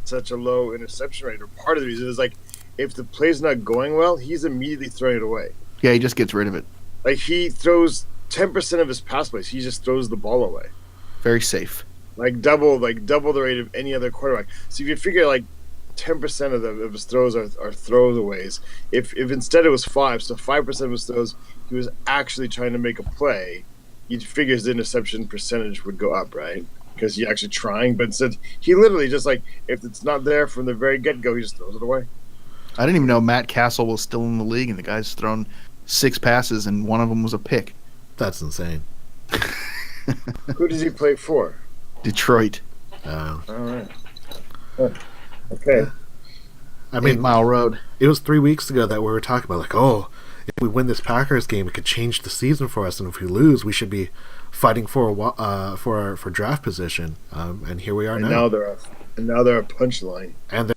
such a low interception rate, or part of the reason, is like if the play's not going well, he's immediately throwing it away. Yeah, he just gets rid of it. Like he throws 10% of his pass plays, he just throws the ball away. Very safe. Like double the rate of any other quarterback. So if you figure like 10% of his throws are throwaways, if instead it was 5, so 5% of his throws he was actually trying to make a play, you'd figure his interception percentage would go up, right? Because he's actually trying, but instead he literally just like if it's not there from the very get-go, he just throws it away. I didn't even know Matt Castle was still in the league, and the guy's thrown 6 passes, and one of them was a pick. That's insane. Who does he play for? Detroit. All right. Okay. I mean, 8 Mile Road. It was 3 weeks ago that we were talking about, like, oh, if we win this Packers game, it could change the season for us, and if we lose, we should be fighting for draft position. And here we are now. Now they're a punchline. And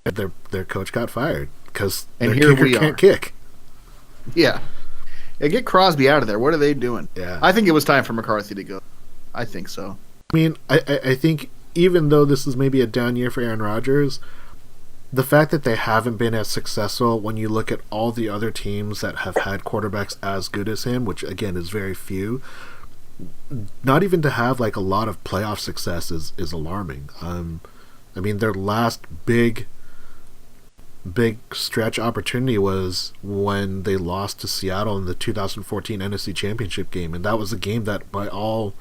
their coach got fired because their here kicker can't kick. Yeah. Get Crosby out of there. What are they doing? Yeah. I think it was time for McCarthy to go. I think so. I mean, I think even though this is maybe a down year for Aaron Rodgers, the fact that they haven't been as successful when you look at all the other teams that have had quarterbacks as good as him, which again is very few, not even to have like a lot of playoff success is alarming. I mean, their last big stretch opportunity was when they lost to Seattle in the 2014 NFC Championship game, and that was a game that by all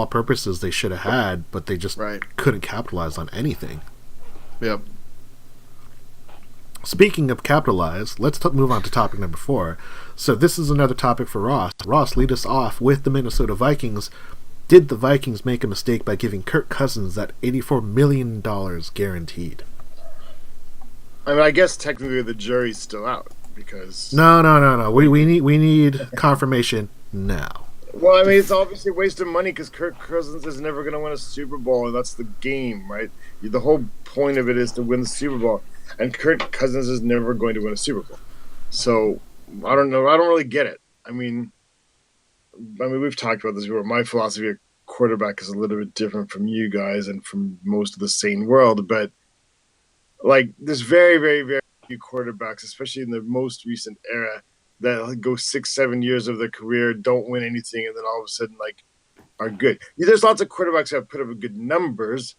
purposes they should have had, but they just couldn't capitalize on anything. Yep. Speaking of capitalize, let's move on to topic number 4. So this is another topic for Ross. Ross, lead us off with the Minnesota Vikings. Did the Vikings make a mistake by giving Kirk Cousins that $84 million guaranteed? I mean, I guess technically the jury's still out because no. We need confirmation now. Well, I mean, it's obviously a waste of money because Kirk Cousins is never going to win a Super Bowl, and that's the game, right? The whole point of it is to win the Super Bowl, and Kirk Cousins is never going to win a Super Bowl. So I don't know. I don't really get it. I mean, we've talked about this before. My philosophy of quarterback is a little bit different from you guys and from most of the sane world, but like there's very, very, very few quarterbacks, especially in the most recent era, that go 6-7 years of their career, don't win anything, and then all of a sudden like are good. There's lots of quarterbacks that have put up good numbers,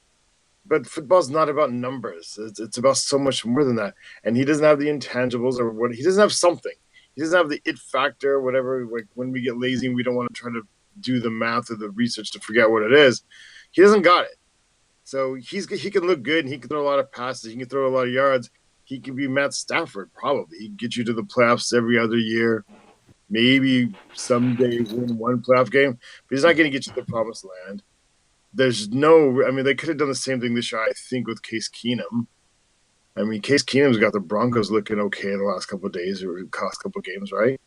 but football's not about numbers. It's about so much more than that. And he doesn't have the intangibles, or what he doesn't have something. He doesn't have the it factor, or whatever. Like when we get lazy and we don't want to try to do the math or the research to forget what it is, he doesn't got it. So he can look good, and he can throw a lot of passes. He can throw a lot of yards. He could be Matt Stafford, probably. He can get you to the playoffs every other year. maybe someday win one playoff game, but he's not going to get you to the promised land. There's no, I mean, they could have done the same thing this year, I think, with Case Keenum. I mean, Case Keenum's got the Broncos looking okay the last couple of days or last couple of games, right?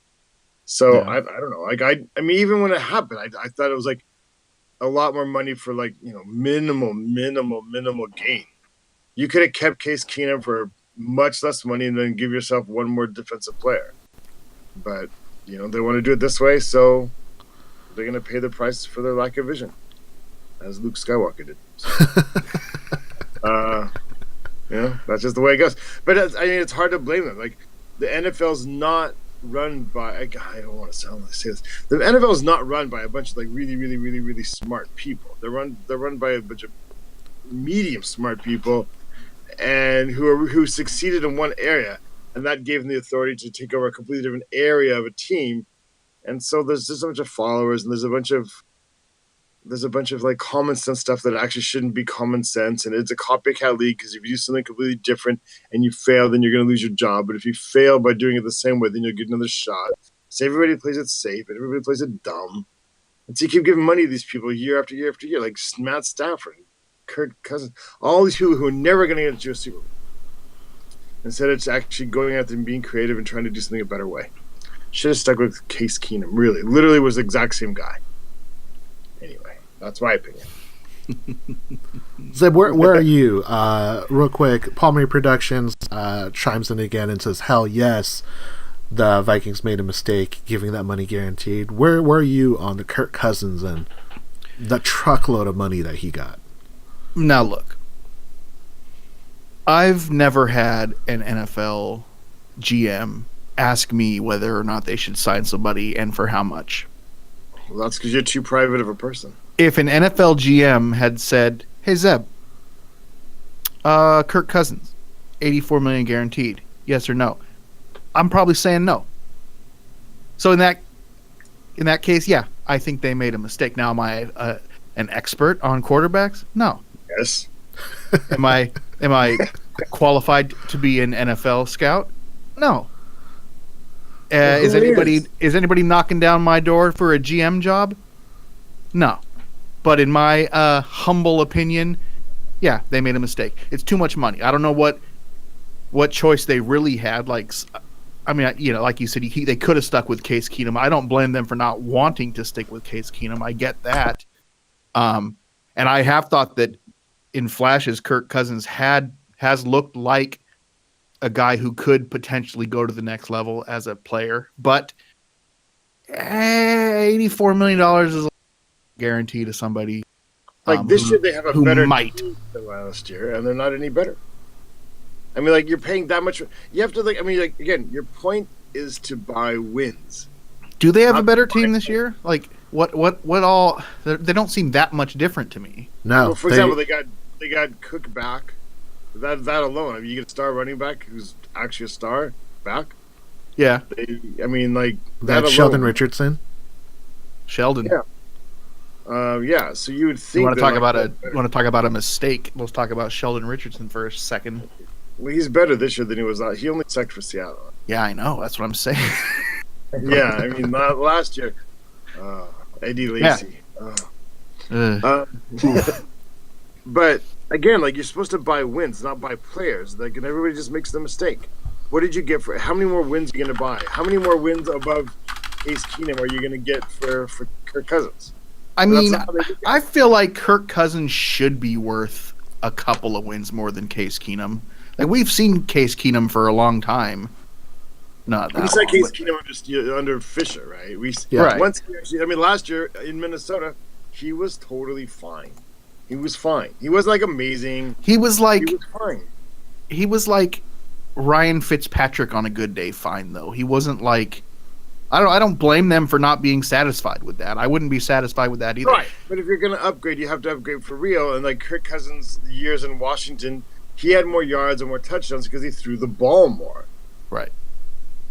So I don't know. Like I mean, even when it happened, I thought it was like a lot more money for like minimal gain. You could have kept Case Keenum for much less money and then give yourself one more defensive player. But they want to do it this way, so they're going to pay the price for their lack of vision, as Luke Skywalker did. So, that's just the way it goes. But I mean, it's hard to blame them. Like the NFL's not run by. I don't want to sound like say this. The NFL is not run by a bunch of like really, really, really, really smart people. They're run by a bunch of medium smart people, and who succeeded in one area, and that gave them the authority to take over a completely different area of a team. And so there's just a bunch of followers, and there's a bunch of like common sense stuff that actually shouldn't be common sense. And it's a copycat league because if you do something completely different and you fail, then you're going to lose your job. But if you fail by doing it the same way, then you'll get another shot. So everybody plays it safe and everybody plays it dumb. And so you keep giving money to these people year after year after year, like Matt Stafford, Kirk Cousins, all these people who are never going to get to a Super Bowl. Instead of actually going out there and being creative and trying to do something a better way. Should have stuck with Case Keenum, really. Literally was the exact same guy. Anyway, that's my opinion. Zeb, where are you? Real quick, Palmieri Productions chimes in again and says, hell yes, the Vikings made a mistake giving that money guaranteed. Where are you on the Kirk Cousins and the truckload of money that he got? Now look, I've never had an NFL GM ask me whether or not they should sign somebody and for how much. Well, that's because you're too private of a person. If an NFL GM had said, hey, Zeb, Kirk Cousins, $84 million guaranteed, yes or no? I'm probably saying no. So in that case, yeah, I think they made a mistake. Now, am I an expert on quarterbacks? No. Yes. Am I qualified to be an NFL scout? No. Is anybody knocking down my door for a GM job? No. But in my humble opinion, yeah, they made a mistake. It's too much money. I don't know what choice they really had. Like, I mean, like you said, they could have stuck with Case Keenum. I don't blame them for not wanting to stick with Case Keenum. I get that. And I have thought that in flashes, Kirk Cousins has looked like a guy who could potentially go to the next level as a player, but $84 million is a guarantee to somebody. Like this year, they have a better might team than last year, and they're not any better. I mean, like you're paying that much. You have to like. I mean, like again, your point is to buy wins. Do they have a better team this year? Like what all? They don't seem that much different to me. No. Well, for example, they got Cook back. That alone, I mean, you get a star running back who's actually a star back. Yeah. I mean, like that's Sheldon Richardson. Sheldon. Yeah. Yeah. So you would think. You want to talk about a mistake? Let's talk about Sheldon Richardson for a second. Well, he's better this year than he was last. He only sucked for Seattle. Yeah, I know. That's what I'm saying. Yeah, I mean, last year, Eddie Lacy. Yeah. But again, like you're supposed to buy wins, not buy players. Like, and everybody just makes the mistake. What did you get for? How many more wins are you going to buy? How many more wins above Case Keenum are you going to get for Kirk Cousins? I mean, I feel like Kirk Cousins should be worth a couple of wins more than Case Keenum. Like we've seen Case Keenum for a long time. Not that. We said Case Keenum under Fisher, right? Right. Once, I mean, last year in Minnesota, he was totally fine. He was fine. He wasn't like amazing. He was fine. He was like Ryan Fitzpatrick on a good day. Fine though. He wasn't like. I don't blame them for not being satisfied with that. I wouldn't be satisfied with that either. Right, but if you're going to upgrade, you have to upgrade for real. And like Kirk Cousins' years in Washington, he had more yards and more touchdowns because he threw the ball more. Right.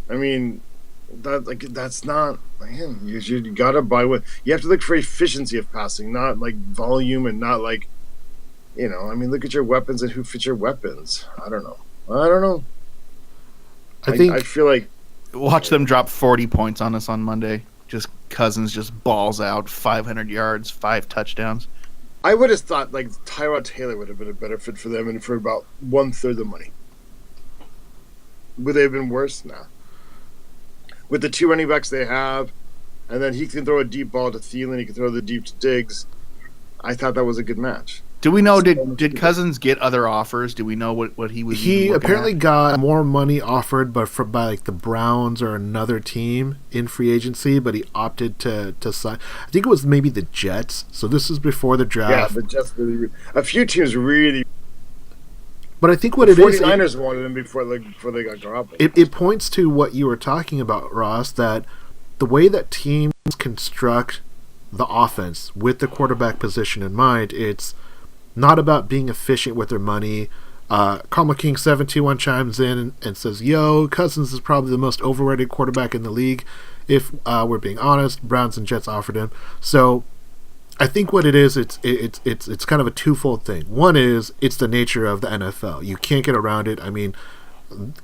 I mean, that's not man. You got to buy what you have to look for efficiency of passing, not like volume and not like, I mean, look at your weapons and who fits your weapons. I don't know. I think I feel like Watch them drop 40 points on us on Monday. Just Cousins just balls out 500 yards, 5 touchdowns. I would have thought like Tyrod Taylor would have been a better fit for them, and for about 1/3 the money. Would they have been worse? Nah. With the 2 running backs they have, and then he can throw a deep ball to Thielen, he can throw the deep to Diggs. I thought that was a good match. Do we know, did Cousins get other offers? Do we know what he was He even apparently at? got more money offered, but by like the Browns or another team in free agency, but he opted to sign. I think it was maybe the Jets. So this is before the draft. Yeah, the Jets really. A few teams really. But I think what the it is, 49ers wanted him before they got Garoppolo. it points to what you were talking about, Ross, that the way that teams construct the offense with the quarterback position in mind, it's not about being efficient with their money. Karma King 721 chimes in and says, "Yo, Cousins is probably the most overrated quarterback in the league. If we're being honest, Browns and Jets offered him." So I think what it is, it's kind of a twofold thing. One is it's the nature of the NFL. You can't get around it. I mean,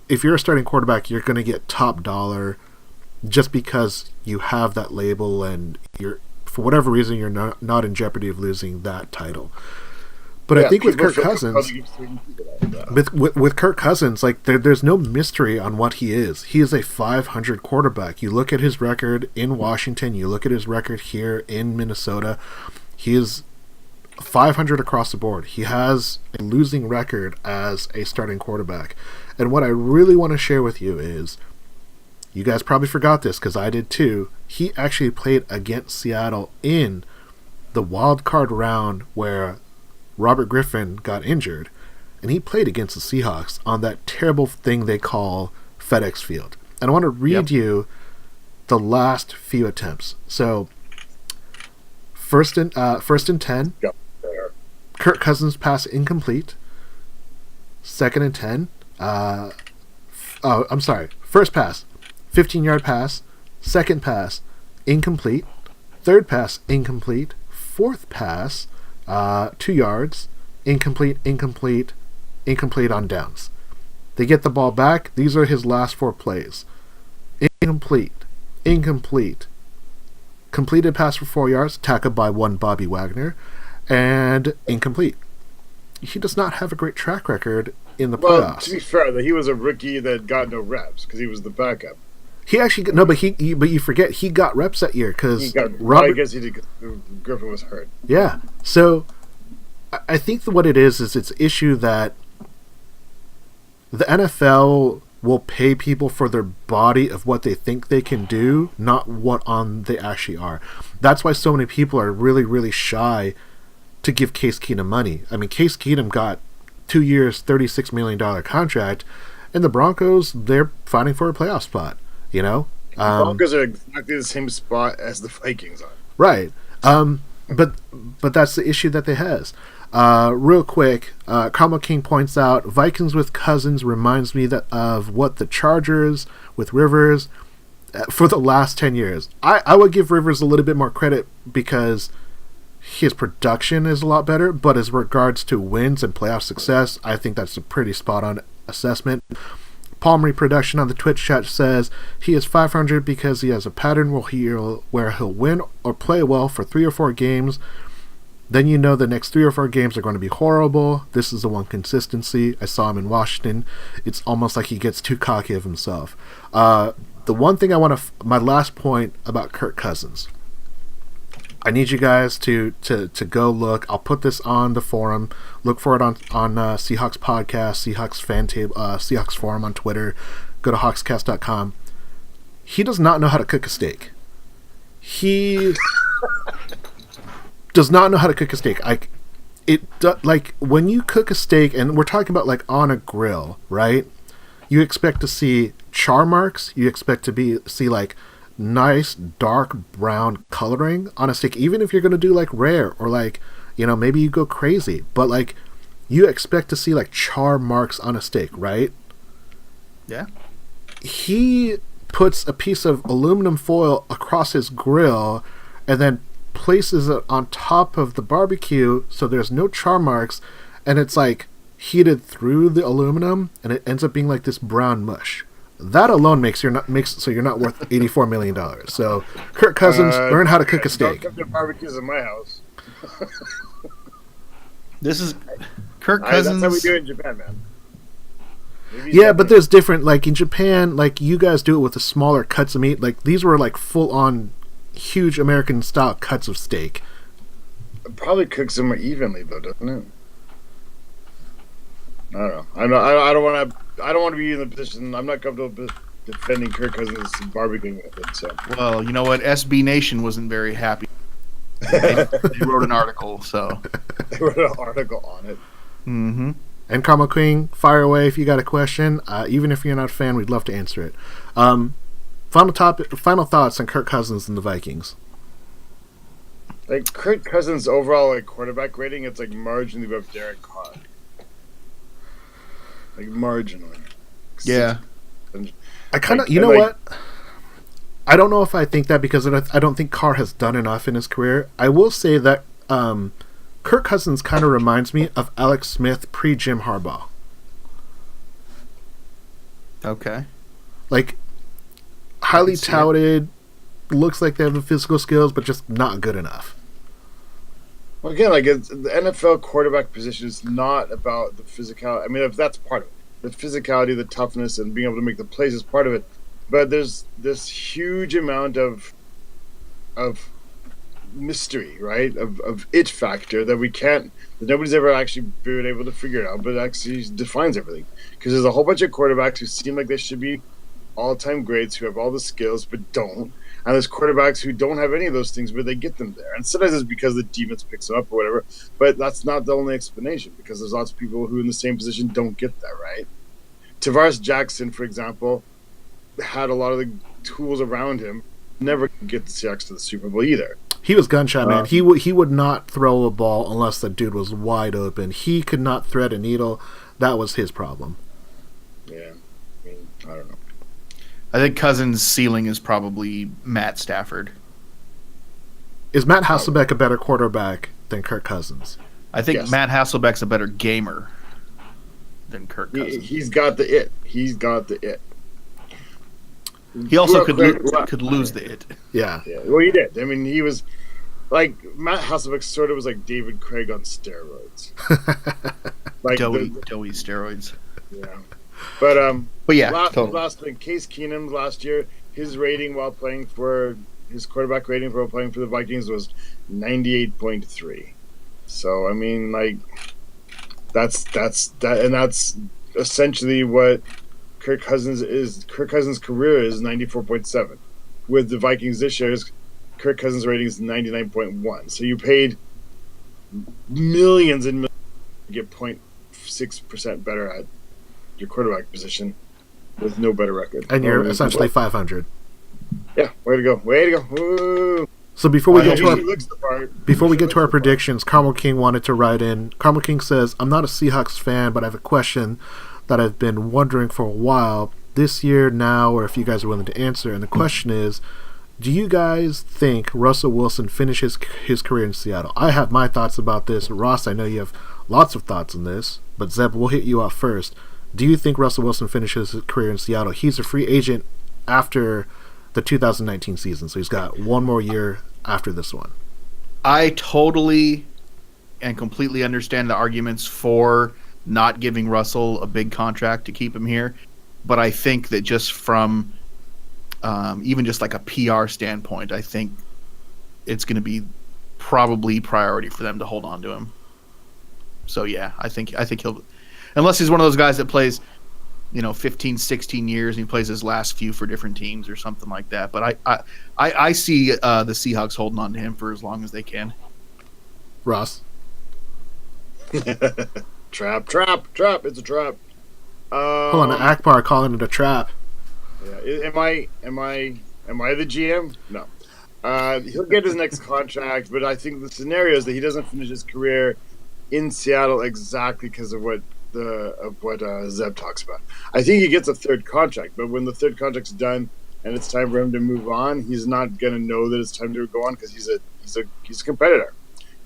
if you're a starting quarterback, you're going to get top dollar just because you have that label, and you're, for whatever reason, you're not in jeopardy of losing that title. But I think with Kirk Cousins, with Kirk Cousins, like there's no mystery on what he is. He is a 500 quarterback. You look at his record in Washington, you look at his record here in Minnesota. He is 500 across the board. He has a losing record as a starting quarterback. And what I really want to share with you is, you guys probably forgot this because I did too. He actually played against Seattle in the wild card round where Robert Griffin got injured, and he played against the Seahawks on that terrible thing they call FedEx Field. And I want to read you the last few attempts. So, first and 10, Kirk Cousins pass incomplete. 2nd and 10, first pass, 15-yard pass. 2nd pass, incomplete. 3rd pass, incomplete. 4th pass, 2 yards, incomplete on downs. They get the ball back. These are his last 4 plays. Incomplete, completed pass for 4 yards, tackled by one Bobby Wagner, and incomplete. He does not have a great track record in the playoffs. Well, to be fair, that he was a rookie that got no reps because he was the backup. He actually but you forget he got reps that year because I guess he did because Griffin was hurt. Yeah, so I think what it is it's an issue that the NFL will pay people for their body of what they think they can do, not what they actually are. That's why so many people are really, really shy to give Case Keenum money. I mean, Case Keenum got 2 years, $36 million contract, and the Broncos, they're fighting for a playoff spot. You know, the Broncos are exactly the same spot as the Vikings are. Right. But that's the issue that they has. Real quick, Karma King points out Vikings with Cousins reminds me of what the Chargers with Rivers for the last 10 years. I would give Rivers a little bit more credit because his production is a lot better, but as regards to wins and playoff success, I think that's a pretty spot on assessment. Palmery Production on the Twitch chat says he is 500 because he has a pattern where he'll win or play well for 3 or 4 games. Then you know the next 3 or 4 games are going to be horrible. This is the one consistency. I saw him in Washington. It's almost like he gets too cocky of himself. The one thing I want to... my last point about Kirk Cousins. I need you guys to go look. I'll put this on the forum. Look for it on Seahawks Podcast, Seahawks FanTable, Seahawks Forum on Twitter. Go to hawkscast.com. He does not know how to cook a steak. He does not know how to cook a steak. Like when you cook a steak, and we're talking about like on a grill, right? You expect to see char marks. You expect to see like nice dark brown coloring on a steak, even if you're going to do like rare or like, you know, maybe you go crazy, but like you expect to see like char marks on a steak, right? Yeah. He puts a piece of aluminum foil across his grill and then places it on top of the barbecue so there's no char marks, and it's like heated through the aluminum and it ends up being like this brown mush. That alone makes so you're not worth $84 million. So, Kirk Cousins, learn how to cook a steak. Don't come to barbecues in my house. This is Kirk Cousins. That's how we do it in Japan, man. Yeah, but there's different. Like in Japan, like you guys do it with the smaller cuts of meat. Like these were like full on, huge American style cuts of steak. It probably cooks them more evenly though, doesn't it? I don't know. I don't want to be in the position. I'm not comfortable defending Kirk Cousins and barbecuing with it. So. Well, you know what? SB Nation wasn't very happy. They wrote an article, so they wrote an article on it. Mm-hmm. And Karma Queen, fire away if you got a question. Even if you're not a fan, we'd love to answer it. Final thoughts on Kirk Cousins and the Vikings. Like Kirk Cousins' overall like quarterback rating, it's like marginally above Derek Carr. Like marginally. Yeah. I kind of, you know what? I don't know if I think that because I don't think Carr has done enough in his career. I will say that Kirk Cousins kind of reminds me of Alex Smith pre-Jim Harbaugh. Okay. Like, highly touted, looks like they have the physical skills, but just not good enough. Well, again, like the NFL quarterback position is not about the physicality. I mean, if that's part of it, the physicality, the toughness, and being able to make the plays is part of it. But there's this huge amount of mystery, right? Of it factor that nobody's ever actually been able to figure it out, but it actually defines everything. Because there's a whole bunch of quarterbacks who seem like they should be all-time greats, who have all the skills but don't. And there's quarterbacks who don't have any of those things, but they get them there. And sometimes it's because the defense picks them up or whatever. But that's not the only explanation, because there's lots of people who in the same position don't get that, right? Tavares Jackson, for example, had a lot of the tools around him, never get the Seahawks to the Super Bowl either. He was gunshot, man. He would not throw a ball unless the dude was wide open. He could not thread a needle. That was his problem. Yeah. I mean, I don't know. I think Cousins' ceiling is probably Matt Stafford. Is Matt Hasselbeck a better quarterback than Kirk Cousins? I think Matt Hasselbeck's a better gamer than Kirk Cousins. He's got the it. He's got the it. He also could lose the it. Yeah. Well, he did. I mean, he was like Matt Hasselbeck sort of was like David Craig on steroids. Like doughy steroids. Yeah. But yeah, last thing, Case Keenum last year, his rating while playing for his quarterback rating while playing for the Vikings was 98.3. So I mean, like that's essentially what Kirk Cousins is. Kirk Cousins' career is 94.7. With the Vikings this year, Kirk Cousins' rating is 99.1. So you paid millions and millions to get 0.6% better at your quarterback position with no better record. And you're essentially 500. Yeah, way to go. Woo! So before we get to our predictions, Carmel King wanted to write in. Carmel King says, I'm not a Seahawks fan, but I have a question that I've been wondering for a while, this year, now, or if you guys are willing to answer. And the question is, do you guys think Russell Wilson finishes his career in Seattle? I have my thoughts about this. Ross, I know you have lots of thoughts on this, but Zeb, we'll hit you off first. Do you think Russell Wilson finishes his career in Seattle? He's a free agent after the 2019 season, so he's got one more year after this one. I totally and completely understand the arguments for not giving Russell a big contract to keep him here, but I think that just from even just like a PR standpoint, I think it's going to be probably priority for them to hold on to him. So yeah, I think he'll, unless he's one of those guys that plays, 15, 16 years and he plays his last few for different teams or something like that. But I see the Seahawks holding on to him for as long as they can. Ross? Trap. It's a trap. Hold on, Akbar calling it a trap. Yeah. Am I the GM? No. He'll get his next contract, but I think the scenario is that he doesn't finish his career in Seattle exactly because of what Zeb talks about. I think he gets a third contract, but when the third contract's done and it's time for him to move on, he's not going to know that it's time to go on because he's a competitor,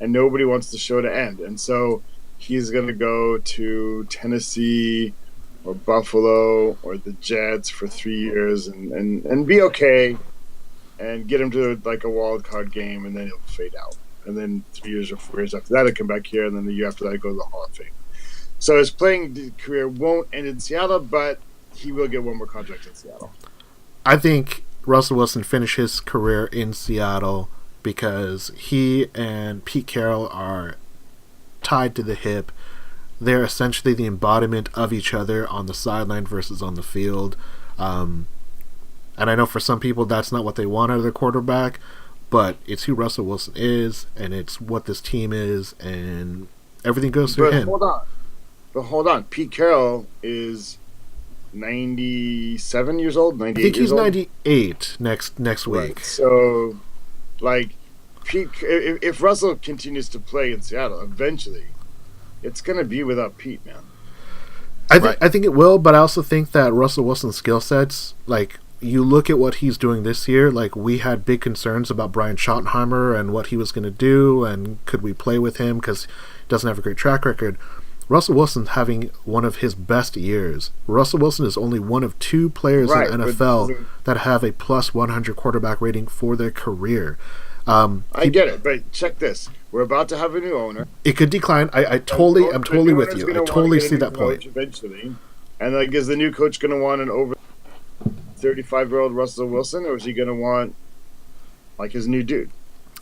and nobody wants the show to end, and so he's going to go to Tennessee or Buffalo or the Jets for 3 years and be okay and get him to like a wild card game, and then he'll fade out. And then 3 years or 4 years after that, he'll come back here, and then the year after that, he'll go to the Hall of Fame. So his playing career won't end in Seattle, but he will get one more contract in Seattle. I think Russell Wilson finished his career in Seattle because he and Pete Carroll are tied to the hip. They're essentially the embodiment of each other on the sideline versus on the field. And I know for some people that's not what they want out of their quarterback, but it's who Russell Wilson is, and it's what this team is, and everything goes through him. Hold on. Pete Carroll is 97 years old, 98 I think he's years old? 98 next week. Right. So, like, Pete, if Russell continues to play in Seattle, eventually, it's going to be without Pete, man. I think it will, but I also think that Russell Wilson's skill sets, like, you look at what he's doing this year, like, we had big concerns about Brian Schottenheimer and what he was going to do, and could we play with him because he doesn't have a great track record. Russell Wilson's having one of his best years. Russell Wilson is only one of 2 players in the NFL that have a plus 100 quarterback rating for their career. I get it, but check this. We're about to have a new owner. It could decline. I'm totally with you. I totally see that point. Eventually. And, like, is the new coach going to want an over 35-year-old Russell Wilson, or is he going to want, like, his new dude?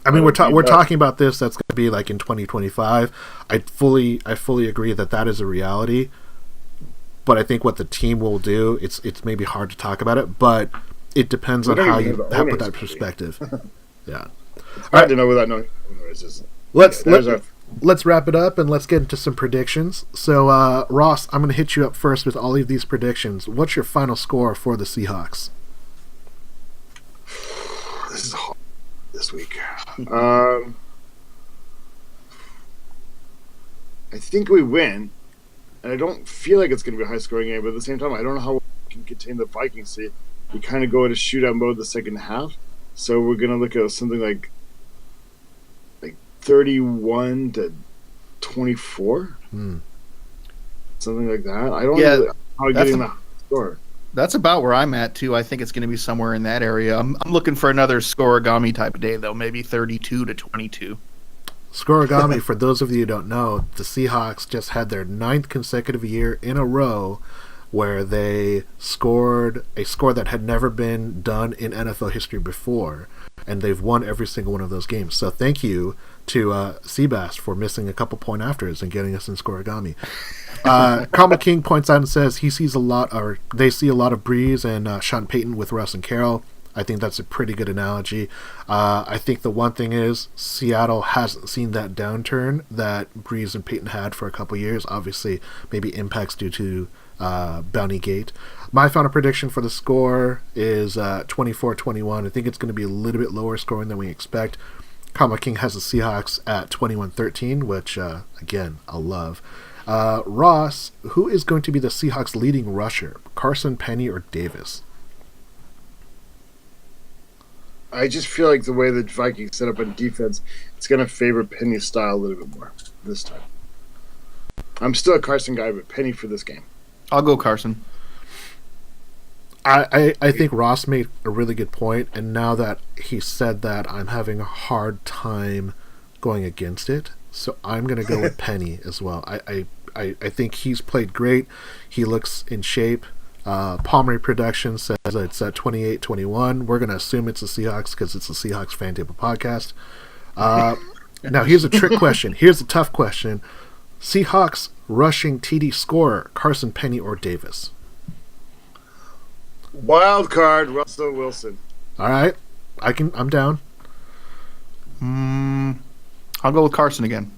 I mean, we're talking about this. That's going to be like in 2025. I fully agree that is a reality. But I think what the team will do, it's maybe hard to talk about it, but it depends on how you have put that perspective. Yeah. It's hard to know without knowing owner is. Let's wrap it up and let's get into some predictions. So, Ross, I'm going to hit you up first with all of these predictions. What's your final score for the Seahawks? This is hard this week. I think we win, and I don't feel like it's going to be a high-scoring game, but at the same time, I don't know how we can contain the Vikings. So we kind of go into shootout mode the second half, so we're going to look at something like 31-24, something like that. I don't know how getting the score. That's about where I'm at, too. I think it's going to be somewhere in that area. I'm looking for another scoregami type of day, though, maybe 32-22. Scoregami, for those of you who don't know, the Seahawks just had their 9th consecutive year in a row where they scored a score that had never been done in NFL history before, and they've won every single one of those games. So thank you to Seabass for missing a couple point afters and getting us in scoregami. Karma King points out and says they see a lot of Breeze and Sean Payton with Russ and Carroll. I think that's a pretty good analogy. I think the one thing is Seattle hasn't seen that downturn that Breeze and Payton had for a couple years. Obviously, maybe impacts due to Bounty Gate. My final prediction for the score is 24-21. I think it's going to be a little bit lower scoring than we expect. Karma King has the Seahawks at 21-13, which, again, I'll love. Ross, who is going to be the Seahawks' leading rusher? Carson, Penny, or Davis? I just feel like the way the Vikings set up on defense, it's going to favor Penny's style a little bit more this time. I'm still a Carson guy, but Penny for this game. I'll go Carson. I think Ross made a really good point, and now that he said that, I'm having a hard time going against it. So I'm going to go with Penny as well. I think he's played great. He looks in shape. Palmery Production says it's at 28-21. We're going to assume it's the Seahawks because it's the Seahawks FanTable Podcast. Now, here's a trick question. Here's a tough question. Seahawks rushing TD scorer, Carson, Penny, or Davis? Wild card, Russell Wilson. All right. I'm down. I'll go with Carson again.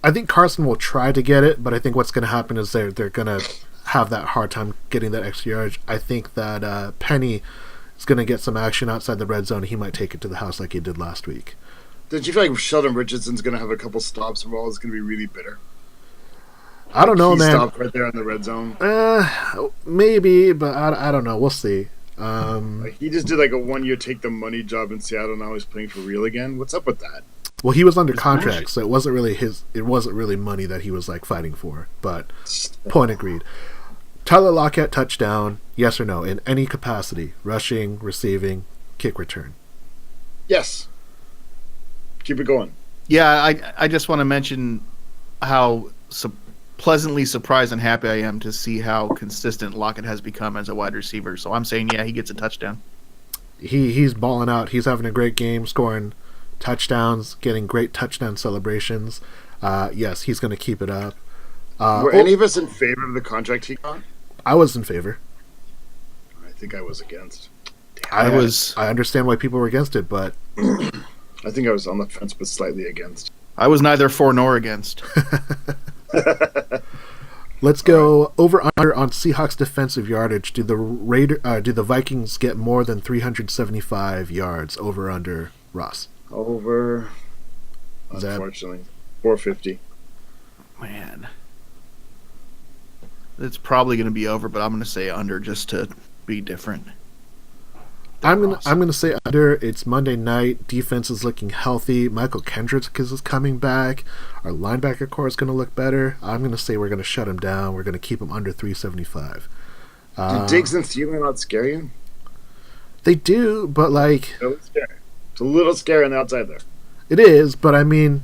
I think Carson will try to get it, but I think what's going to happen is they're going to have that hard time getting that extra yardage. I think that Penny is going to get some action outside the red zone. He might take it to the house like he did last week. Did you feel like Sheldon Richardson's going to have a couple stops and all is going to be really bitter? I don't know, man. He stopped right there in the red zone. Maybe, but I don't know. We'll see. He just did like a 1 year take the money job in Seattle. Now he's playing for real again. What's up with that? Well, he was under contract, so it wasn't really money that he was like fighting for. But point agreed. Tyler Lockett touchdown, yes or no, in any capacity, rushing, receiving, kick return. Yes. Keep it going. Yeah, I just want to mention how pleasantly surprised and happy I am to see how consistent Lockett has become as a wide receiver. So I'm saying, yeah, he gets a touchdown. He's balling out. He's having a great game, scoring touchdowns, getting great touchdown celebrations. Yes, he's going to keep it up. Were any of us in favor of the contract he got? I was in favor. I think I was against. I understand why people were against it, but I think I was on the fence, but slightly against. I was neither for nor against. Let's go over under on Seahawks defensive yardage. Do the Vikings get more than 375 yards over under, Ross? Over. Unfortunately, 450. Man, it's probably going to be over, but I'm going to say under just to be different. I'm gonna say under. It's Monday night. Defense is looking healthy. Michael Kendricks is coming back. Our linebacker core is gonna look better. I'm gonna say we're gonna shut him down. We're gonna keep him under 375. Do Diggs and Thielen not scare you? They do, but like it's a little scary on the outside there. It is, but I mean,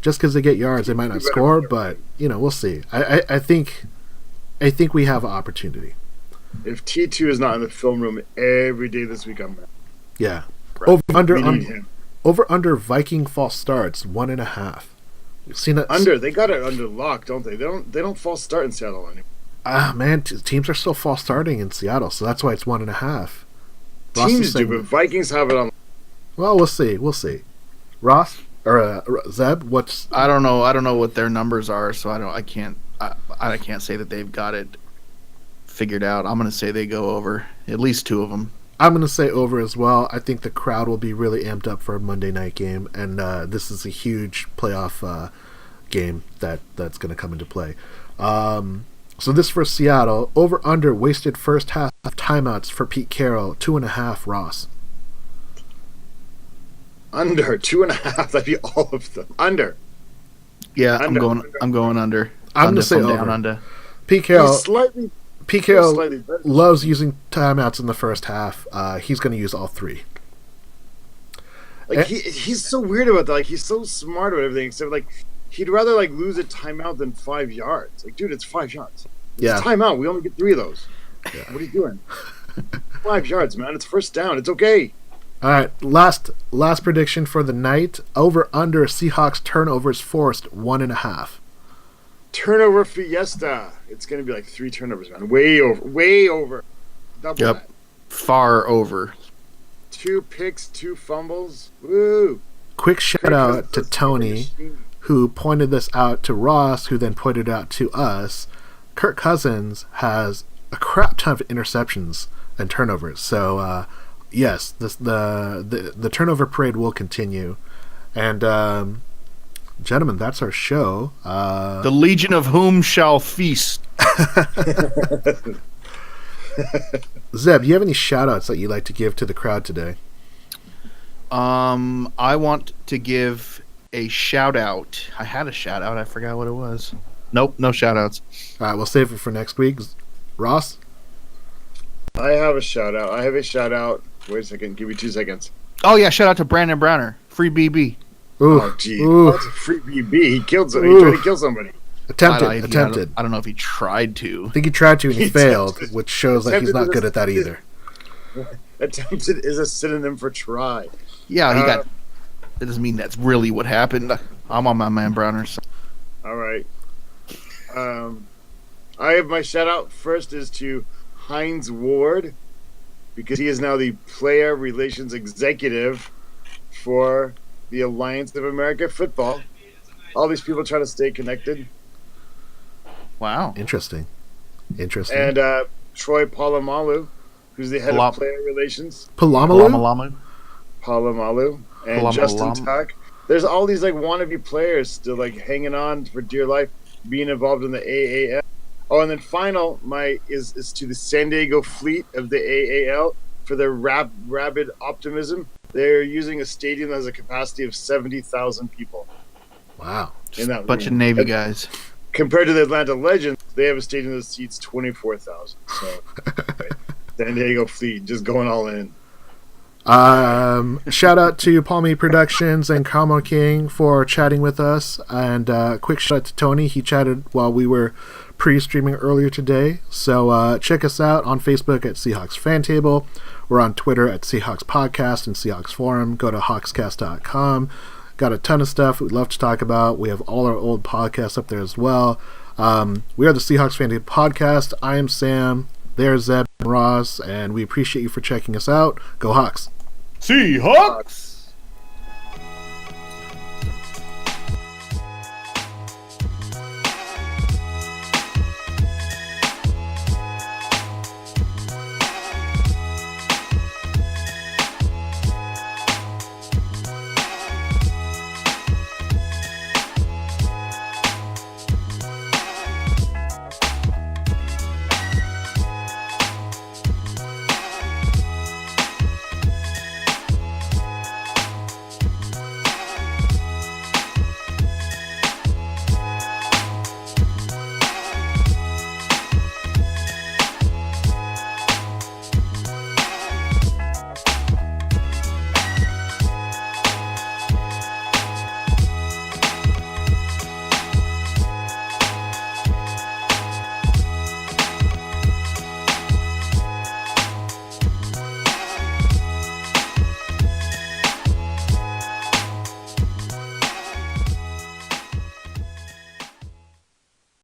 just because they get yards, they might not score. But we'll see. I think we have an opportunity. If T2 is not in the film room every day this week, I'm mad. Yeah. Right. Over under Viking false starts 1.5. You've seen it under. They got it under lock, don't they? They don't false start in Seattle anymore. Man, teams are still false starting in Seattle, so that's why it's 1.5. Teams do, but Vikings have it on. Well, we'll see. Ross or Zeb, what's? I don't know what their numbers are, so I can't say that they've got it figured out. I'm going to say they go over, at least two of them. I'm going to say over as well. I think the crowd will be really amped up for a Monday night game, and this is a huge playoff game that's going to come into play. So this for Seattle. Over under wasted first half timeouts for Pete Carroll, 2.5. Ross. Under 2.5. That'd be all of them. Under. Yeah, I'm going under. I'm going to say over. Down under. Pete Carroll. Pete Carroll loves using timeouts in the first half. He's going to use all 3. Like he's so weird about that. Like he's so smart about everything. Except like he'd rather like lose a timeout than 5 yards. Like, dude, it's 5 yards. It's a timeout. We only get 3 of those. Yeah. What are you doing? 5 yards, man. It's first down. It's okay. All right. Last prediction for the night. Over under Seahawks turnovers forced 1.5. Turnover fiesta. It's going to be like 3 turnovers, man. Way over. Double that. Far over. 2 picks, 2 fumbles. Woo. Quick shout out to Tony, who pointed this out to Ross, who then pointed it out to us. Kirk Cousins has a crap ton of interceptions and turnovers. So, yes, the turnover parade will continue. And, gentlemen, that's our show. The Legion of whom shall feast. Zeb, you have any shout-outs that you'd like to give to the crowd today? I want to give a shout-out. I had a shout-out. I forgot what it was. Nope, no shout-outs. All right, we'll save it for next week. Ross? I have a shout-out. Wait a second. Give me 2 seconds. Oh, yeah, shout-out to Brandon Browner. Free BB. Ooh, oh, geez. That's a free BB. He tried to kill somebody. Attempted. I don't know if he tried to. I think he tried to and he failed, which shows that he's not good at that either. Attempted is a synonym for try. Yeah, that doesn't mean that's really what happened. I'm on my man Browner. So. All right. I have my shout out first is to Hines Ward, because he is now the player relations executive for the Alliance of America Football. All these people try to stay connected. Wow. Interesting. And Troy Polamalu, who's the head of player relations. Polamalu. And Justin Tuck. There's all these like wannabe players still like hanging on for dear life, being involved in the AAL. Oh, and then final is to the San Diego Fleet of the AAL for their rabid optimism. They're using a stadium that has a capacity of 70,000 people. Wow. Just a bunch of Navy guys. Compared to the Atlanta Legends, They have a stadium that seats 24,000. So, San Diego Fleet just going all in. Shout out to Palmy Productions and Camo King for chatting with us, and quick shout out to Tony. He chatted while we were pre-streaming earlier today. So check us out on Facebook at Seahawks FanTable. We're on Twitter at Seahawks Podcast and Seahawks Forum. Go to hawkscast.com. Got a ton of stuff we'd love to talk about. We have all our old podcasts up there as well. We are the Seahawks FanTable Podcast. I am Sam. There's Zeb and Ross, and we appreciate you for checking us out. Go Hawks! Seahawks!